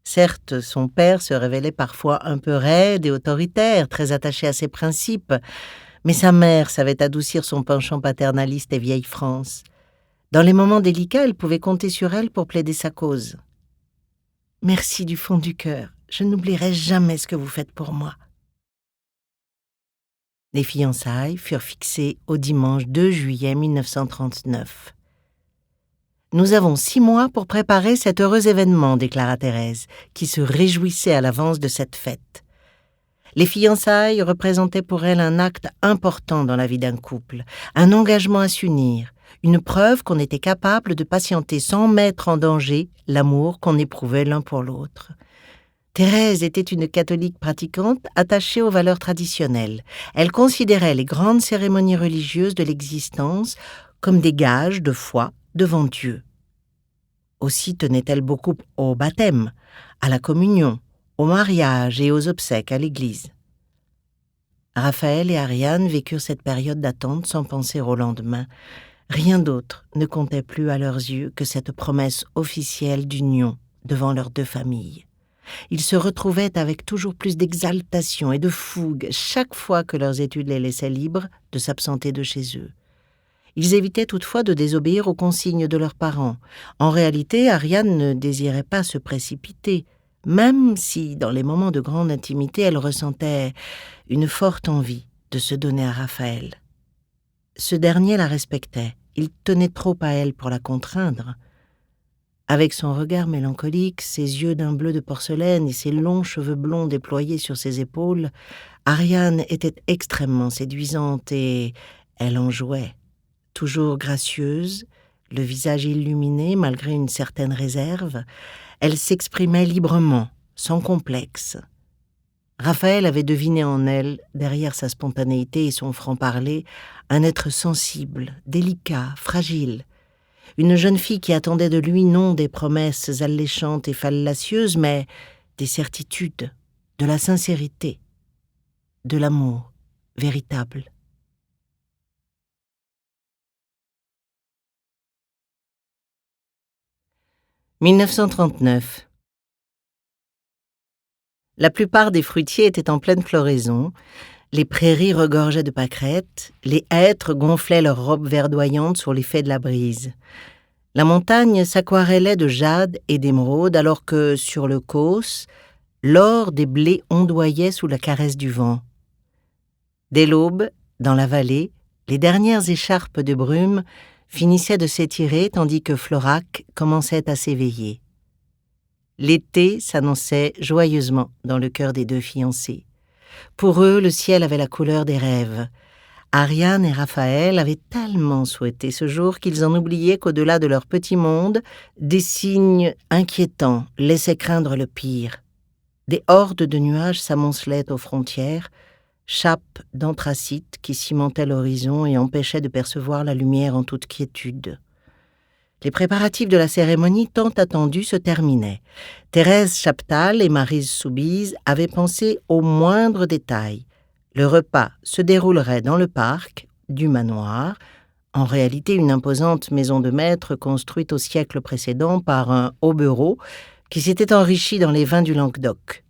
Certes, son père se révélait parfois un peu raide et autoritaire, très attaché à ses principes, mais sa mère savait adoucir son penchant paternaliste et vieille France. Dans les moments délicats, elle pouvait compter sur elle pour plaider sa cause. « Merci du fond du cœur. Je n'oublierai jamais ce que vous faites pour moi. » Les fiançailles furent fixées au dimanche 2 juillet 1939. « Nous avons 6 mois pour préparer cet heureux événement, déclara Thérèse, qui se réjouissait à l'avance de cette fête. Les fiançailles représentaient pour elle un acte important dans la vie d'un couple, un engagement à s'unir, une preuve qu'on était capable de patienter sans mettre en danger l'amour qu'on éprouvait l'un pour l'autre. Thérèse était une catholique pratiquante attachée aux valeurs traditionnelles. Elle considérait les grandes cérémonies religieuses de l'existence comme des gages de foi devant Dieu. Aussi tenait-elle beaucoup au baptême, à la communion, au mariage et aux obsèques à l'église. Raphaël et Ariane vécurent cette période d'attente sans penser au lendemain. Rien d'autre ne comptait plus à leurs yeux que cette promesse officielle d'union devant leurs 2 familles. Ils se retrouvaient avec toujours plus d'exaltation et de fougue chaque fois que leurs études les laissaient libres de s'absenter de chez eux. Ils évitaient toutefois de désobéir aux consignes de leurs parents. En réalité, Ariane ne désirait pas se précipiter, même si, dans les moments de grande intimité, elle ressentait une forte envie de se donner à Raphaël. Ce dernier la respectait, il tenait trop à elle pour la contraindre. Avec son regard mélancolique, ses yeux d'un bleu de porcelaine et ses longs cheveux blonds déployés sur ses épaules, Ariane était extrêmement séduisante et elle en jouait. Toujours gracieuse, le visage illuminé malgré une certaine réserve, elle s'exprimait librement, sans complexe. Raphaël avait deviné en elle, derrière sa spontanéité et son franc-parler, un être sensible, délicat, fragile. Une jeune fille qui attendait de lui non des promesses alléchantes et fallacieuses, mais des certitudes, de la sincérité, de l'amour véritable. « 1939. La plupart des fruitiers étaient en pleine floraison, les prairies regorgeaient de pâquerettes, les hêtres gonflaient leurs robes verdoyantes sur l'effet de la brise. La montagne s'aquarellait de jade et d'émeraude alors que, sur le Causse, l'or des blés ondoyait sous la caresse du vent. Dès l'aube, dans la vallée, les dernières écharpes de brume finissaient de s'étirer tandis que Florac commençait à s'éveiller. L'été s'annonçait joyeusement dans le cœur des 2 fiancés. Pour eux, le ciel avait la couleur des rêves. Ariane et Raphaël avaient tellement souhaité ce jour qu'ils en oubliaient qu'au-delà de leur petit monde, des signes inquiétants laissaient craindre le pire. Des hordes de nuages s'amoncelaient aux frontières, chape d'anthracite qui cimentait l'horizon et empêchait de percevoir la lumière en toute quiétude. Les préparatifs de la cérémonie tant attendue se terminaient. Thérèse Chaptal et Maryse Soubise avaient pensé aux moindres détails. Le repas se déroulerait dans le parc du manoir, en réalité une imposante maison de maître construite au siècle précédent par un hobereau qui s'était enrichi dans les vins du Languedoc.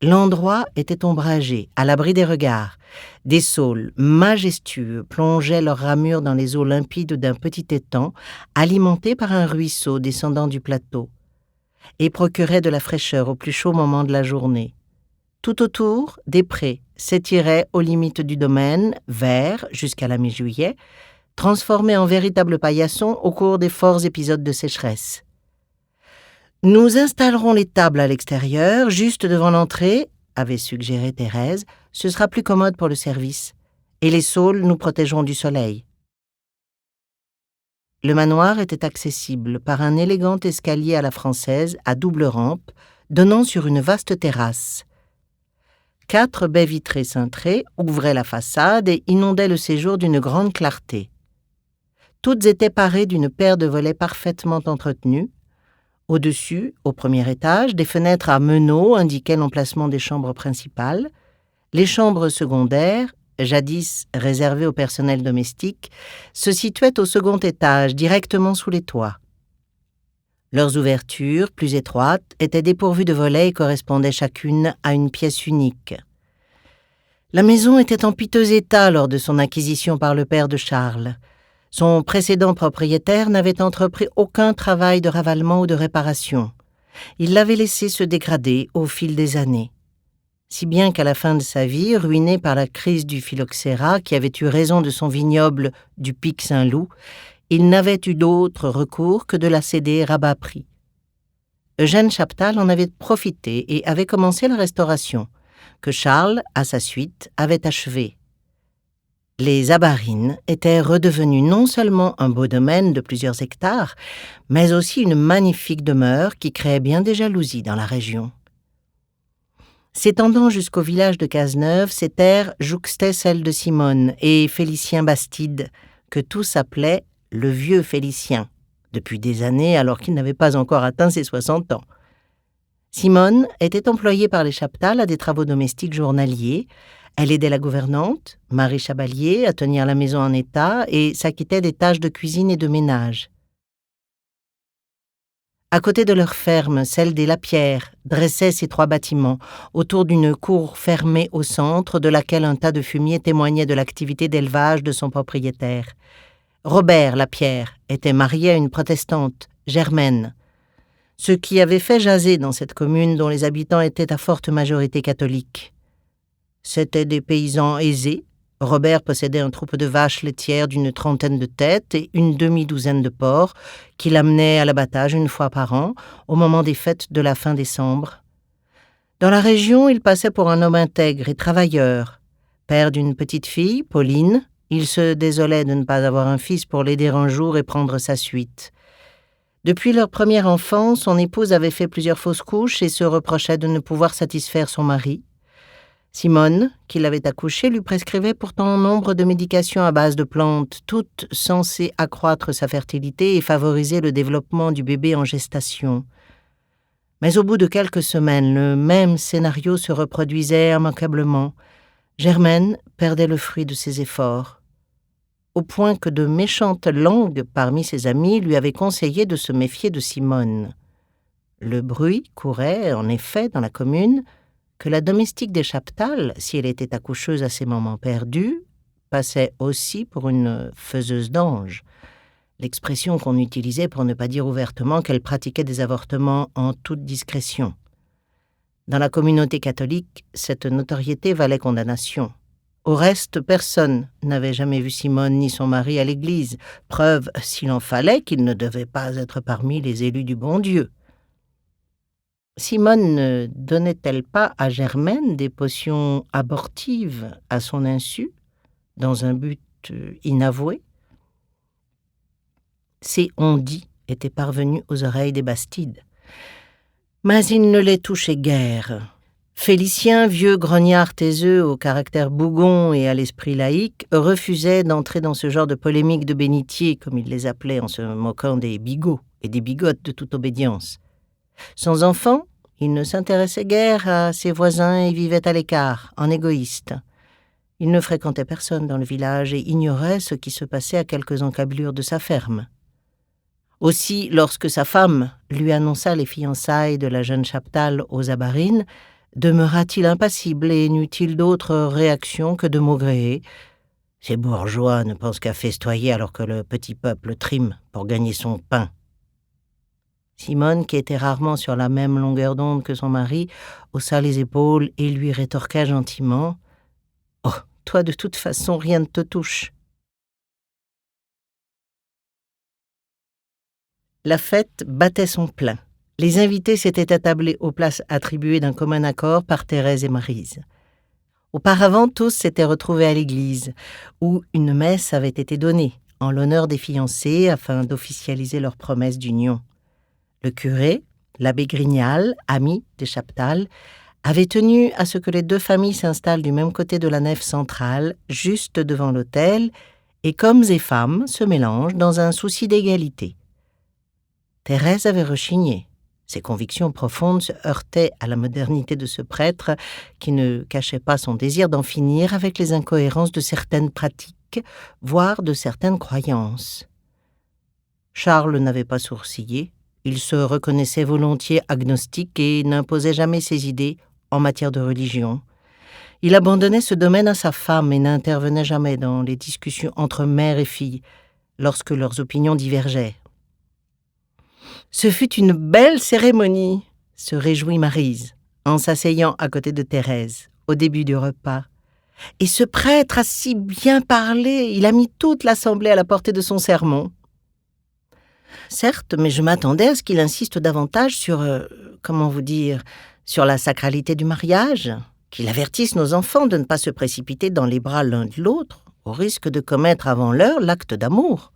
L'endroit était ombragé, à l'abri des regards. Des saules majestueux plongeaient leurs ramures dans les eaux limpides d'un petit étang, alimenté par un ruisseau descendant du plateau, et procuraient de la fraîcheur au plus chaud moment de la journée. Tout autour, des prés s'étiraient aux limites du domaine, verts jusqu'à la mi-juillet, transformés en véritables paillassons au cours des forts épisodes de sécheresse. « Nous installerons les tables à l'extérieur, juste devant l'entrée, » avait suggéré Thérèse, « ce sera plus commode pour le service. Et les saules nous protégeront du soleil. » Le manoir était accessible par un élégant escalier à la française à double rampe, donnant sur une vaste terrasse. 4 baies vitrées cintrées ouvraient la façade et inondaient le séjour d'une grande clarté. Toutes étaient parées d'une paire de volets parfaitement entretenus. Au-dessus, au premier étage, des fenêtres à meneaux indiquaient l'emplacement des chambres principales. Les chambres secondaires, jadis réservées au personnel domestique, se situaient au second étage, directement sous les toits. Leurs ouvertures, plus étroites, étaient dépourvues de volets et correspondaient chacune à une pièce unique. La maison était en piteux état lors de son acquisition par le père de Charles. Son précédent propriétaire n'avait entrepris aucun travail de ravalement ou de réparation. Il l'avait laissé se dégrader au fil des années. si bien qu'à la fin de sa vie, ruiné par la crise du phylloxéra qui avait eu raison de son vignoble du Pic Saint-Loup, il n'avait eu d'autre recours que de la céder à bas prix. Eugène Chaptal en avait profité et avait commencé la restauration, que Charles, à sa suite, avait achevée. Les Abarines étaient redevenus non seulement un beau domaine de plusieurs hectares, mais aussi une magnifique demeure qui créait bien des jalousies dans la région. S'étendant jusqu'au village de Cazeneuve, ces terres jouxtaient celles de Simone et Félicien Bastide, que tous appelaient le vieux Félicien, depuis des années alors qu'il n'avait pas encore atteint ses 60 ans. Simone était employée par les Chaptal à des travaux domestiques journaliers. Elle aidait la gouvernante, Marie Chabalier, à tenir la maison en état et s'acquittait des tâches de cuisine et de ménage. À côté de leur ferme, celle des Lapierre dressait ces 3 bâtiments, autour d'une cour fermée au centre, de laquelle un tas de fumier témoignait de l'activité d'élevage de son propriétaire. Robert Lapierre était marié à une protestante, Germaine, ce qui avait fait jaser dans cette commune dont les habitants étaient à forte majorité catholiques. C'étaient des paysans aisés. Robert possédait un troupeau de vaches laitières d'une 30aine de têtes et une demi-douzaine de porcs qu'il amenait à l'abattage une fois par an, au moment des fêtes de la fin décembre. Dans la région, il passait pour un homme intègre et travailleur. Père d'une petite fille, Pauline, il se désolait de ne pas avoir un fils pour l'aider un jour et prendre sa suite. Depuis leur premier enfant, son épouse avait fait plusieurs fausses couches et se reprochait de ne pouvoir satisfaire son mari. Simone, qui l'avait accouché, lui prescrivait pourtant nombre de médications à base de plantes, toutes censées accroître sa fertilité et favoriser le développement du bébé en gestation. Mais au bout de quelques semaines, le même scénario se reproduisait immanquablement. Germaine perdait le fruit de ses efforts, au point que de méchantes langues parmi ses amis lui avaient conseillé de se méfier de Simone. Le bruit courait, en effet, dans la commune, que la domestique des Chaptal, si elle était accoucheuse à ces moments perdus, passait aussi pour une faiseuse d'anges, l'expression qu'on utilisait pour ne pas dire ouvertement qu'elle pratiquait des avortements en toute discrétion. Dans la communauté catholique, cette notoriété valait condamnation. Au reste, personne n'avait jamais vu Simone ni son mari à l'église, preuve, s'il en fallait, qu'ils ne devaient pas être parmi les élus du bon Dieu. Simone ne donnait-elle pas à Germaine des potions abortives à son insu, dans un but inavoué? Ces on-dit étaient parvenus aux oreilles des Bastides. Mais il ne les touchait guère. Félicien, vieux grognard taiseux au caractère bougon et à l'esprit laïque, refusait d'entrer dans ce genre de polémique de bénitier, comme il les appelait en se moquant des bigots et des bigotes de toute obédience. Sans enfant, il ne s'intéressait guère à ses voisins et vivait à l'écart, en égoïste. Il ne fréquentait personne dans le village et ignorait ce qui se passait à quelques encablures de sa ferme. Aussi, lorsque sa femme lui annonça les fiançailles de la jeune Chaptal aux Abarines, demeura-t-il impassible et n'eut-il d'autre réaction que de maugréer. Ces bourgeois ne pensent qu'à festoyer alors que le petit peuple trime pour gagner son pain. Simone, qui était rarement sur la même longueur d'onde que son mari, haussa les épaules et lui rétorqua gentiment « Oh, toi, de toute façon, rien ne te touche. » La fête battait son plein. Les invités s'étaient attablés aux places attribuées d'un commun accord par Thérèse et Maryse. Auparavant, tous s'étaient retrouvés à l'église, où une messe avait été donnée en l'honneur des fiancés afin d'officialiser leur promesse d'union. Le curé, l'abbé Grignal, ami des Chaptal, avait tenu à ce que les 2 familles s'installent du même côté de la nef centrale, juste devant l'autel, et qu'hommes et femmes se mélangent dans un souci d'égalité. Thérèse avait rechigné. Ses convictions profondes se heurtaient à la modernité de ce prêtre qui ne cachait pas son désir d'en finir avec les incohérences de certaines pratiques, voire de certaines croyances. Charles n'avait pas sourcillé. Il se reconnaissait volontiers agnostique et n'imposait jamais ses idées en matière de religion. Il abandonnait ce domaine à sa femme et n'intervenait jamais dans les discussions entre mère et fille, lorsque leurs opinions divergeaient. « Ce fut une belle cérémonie !» se réjouit Maryse, en s'asseyant à côté de Thérèse, au début du repas. Et ce prêtre a si bien parlé, il a mis toute l'assemblée à la portée de son sermon. Certes, mais je m'attendais à ce qu'il insiste davantage sur, sur la sacralité du mariage, qu'il avertisse nos enfants de ne pas se précipiter dans les bras l'un de l'autre, au risque de commettre avant l'heure l'acte d'amour.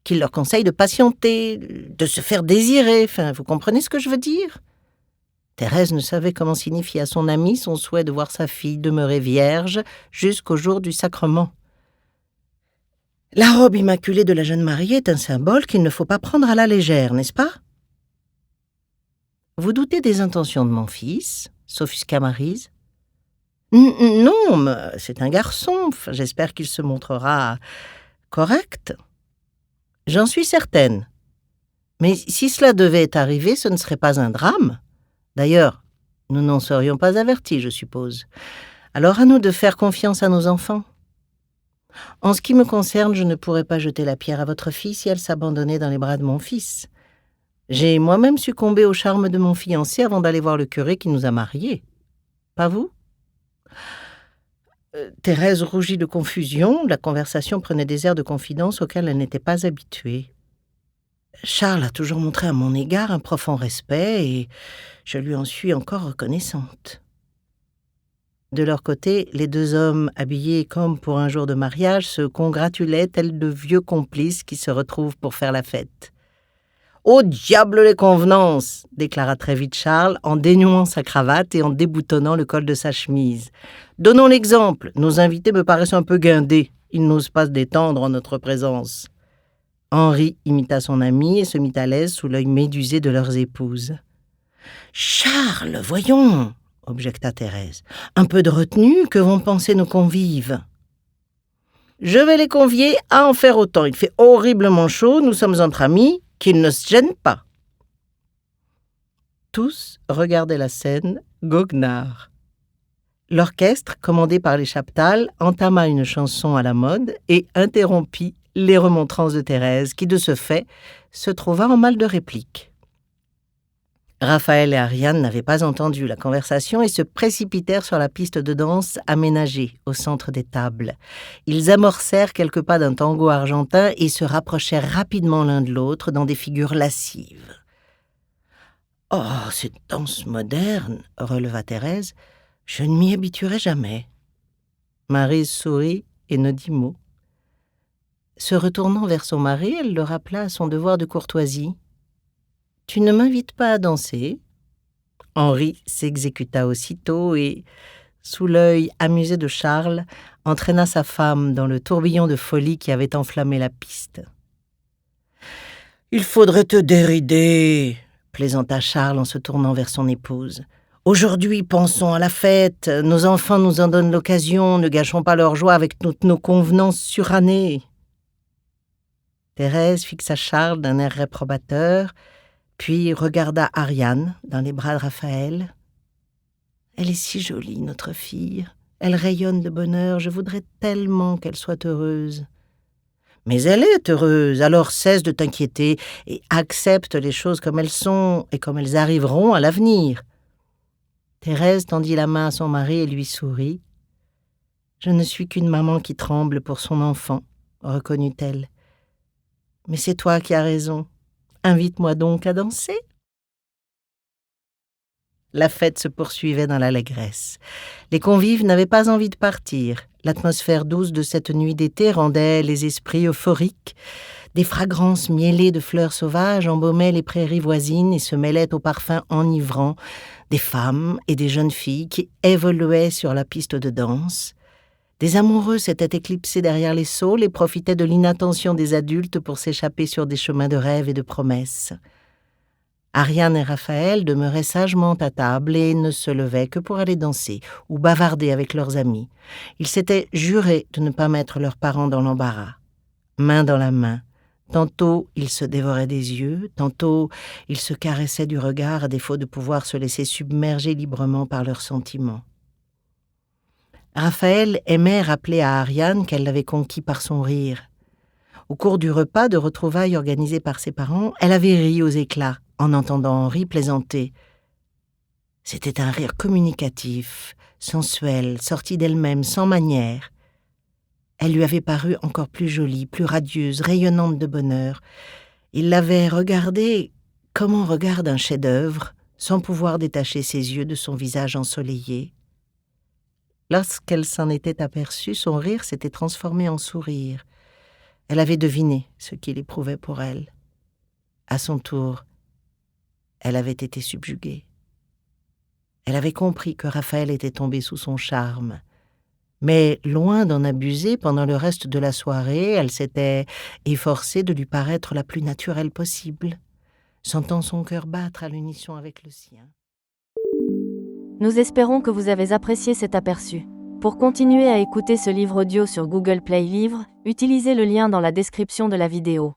Qu'il leur conseille de patienter, de se faire désirer, vous comprenez ce que je veux dire ? Thérèse ne savait comment signifier à son amie son souhait de voir sa fille demeurer vierge jusqu'au jour du sacrement. La robe immaculée de la jeune mariée est un symbole qu'il ne faut pas prendre à la légère, n'est-ce pas ? Vous doutez des intentions de mon fils, s'offusqua Maryse. Non, mais c'est un garçon, j'espère qu'il se montrera correct. J'en suis certaine. Mais si cela devait arriver, ce ne serait pas un drame. D'ailleurs, nous n'en serions pas avertis, je suppose. Alors à nous de faire confiance à nos enfants. En ce qui me concerne, je ne pourrais pas jeter la pierre à votre fille si elle s'abandonnait dans les bras de mon fils. J'ai moi-même succombé au charme de mon fiancé avant d'aller voir le curé qui nous a mariés. Pas vous ? Thérèse rougit de confusion. La conversation prenait des airs de confidence auxquels elle n'était pas habituée. Charles a toujours montré à mon égard un profond respect et je lui en suis encore reconnaissante. De leur côté, les deux hommes, habillés comme pour un jour de mariage, se congratulaient tels de vieux complices qui se retrouvent pour faire la fête. « Au diable les convenances !» déclara très vite Charles en dénouant sa cravate et en déboutonnant le col de sa chemise. « Donnons l'exemple. Nos invités me paraissent un peu guindés. Ils n'osent pas se détendre en notre présence. » Henri imita son ami et se mit à l'aise sous l'œil médusé de leurs épouses. « Charles, voyons !» objecta Thérèse. « Un peu de retenue, que vont penser nos convives ?»« Je vais les convier à en faire autant. Il fait horriblement chaud, nous sommes entre amis, qu'ils ne se gênent pas. » Tous regardaient la scène, goguenards. L'orchestre, commandé par les Chaptal, entama une chanson à la mode et interrompit les remontrances de Thérèse, qui, de ce fait, se trouva en mal de réplique. Raphaël et Ariane n'avaient pas entendu la conversation et se précipitèrent sur la piste de danse aménagée au centre des tables. Ils amorcèrent quelques pas d'un tango argentin et se rapprochèrent rapidement l'un de l'autre dans des figures lascives. « Oh, cette danse moderne !» releva Thérèse. « Je ne m'y habituerai jamais. » Maryse sourit et ne dit mot. Se retournant vers son mari, elle le rappela à son devoir de courtoisie. « Tu ne m'invites pas à danser ?» Henri s'exécuta aussitôt et, sous l'œil amusé de Charles, entraîna sa femme dans le tourbillon de folie qui avait enflammé la piste. « Il faudrait te dérider !» plaisanta Charles en se tournant vers son épouse. « Aujourd'hui, pensons à la fête. Nos enfants nous en donnent l'occasion. Ne gâchons pas leur joie avec toutes nos convenances surannées. » Thérèse fixa Charles d'un air réprobateur, puis regarda Ariane dans les bras de Raphaël. « Elle est si jolie, notre fille. Elle rayonne de bonheur. Je voudrais tellement qu'elle soit heureuse. » « Mais elle est heureuse, alors cesse de t'inquiéter et accepte les choses comme elles sont et comme elles arriveront à l'avenir. » Thérèse tendit la main à son mari et lui sourit. « Je ne suis qu'une maman qui tremble pour son enfant, » reconnut-elle. « Mais c'est toi qui as raison. Invite-moi donc à danser. » La fête se poursuivait dans l'allégresse. Les convives n'avaient pas envie de partir. L'atmosphère douce de cette nuit d'été rendait les esprits euphoriques. Des fragrances mielées de fleurs sauvages embaumaient les prairies voisines et se mêlaient aux parfums enivrants des femmes et des jeunes filles qui évoluaient sur la piste de danse. Des amoureux s'étaient éclipsés derrière les saules et profitaient de l'inattention des adultes pour s'échapper sur des chemins de rêve et de promesses. Ariane et Raphaël demeuraient sagement à table et ne se levaient que pour aller danser ou bavarder avec leurs amis. Ils s'étaient jurés de ne pas mettre leurs parents dans l'embarras. Main dans la main, tantôt ils se dévoraient des yeux, tantôt ils se caressaient du regard à défaut de pouvoir se laisser submerger librement par leurs sentiments. Raphaël aimait rappeler à Ariane qu'elle l'avait conquis par son rire. Au cours du repas de retrouvailles organisé par ses parents, elle avait ri aux éclats en entendant Henri plaisanter. C'était un rire communicatif, sensuel, sorti d'elle-même, sans manière. Elle lui avait paru encore plus jolie, plus radieuse, rayonnante de bonheur. Il l'avait regardée comme on regarde un chef-d'œuvre, sans pouvoir détacher ses yeux de son visage ensoleillé. Lorsqu'elle s'en était aperçue, son rire s'était transformé en sourire. Elle avait deviné ce qu'il éprouvait pour elle. À son tour, elle avait été subjuguée. Elle avait compris que Raphaël était tombé sous son charme. Mais loin d'en abuser, pendant le reste de la soirée, elle s'était efforcée de lui paraître la plus naturelle possible, sentant son cœur battre à l'unisson avec le sien. Nous espérons que vous avez apprécié cet aperçu. Pour continuer à écouter ce livre audio sur Google Play Livres, utilisez le lien dans la description de la vidéo.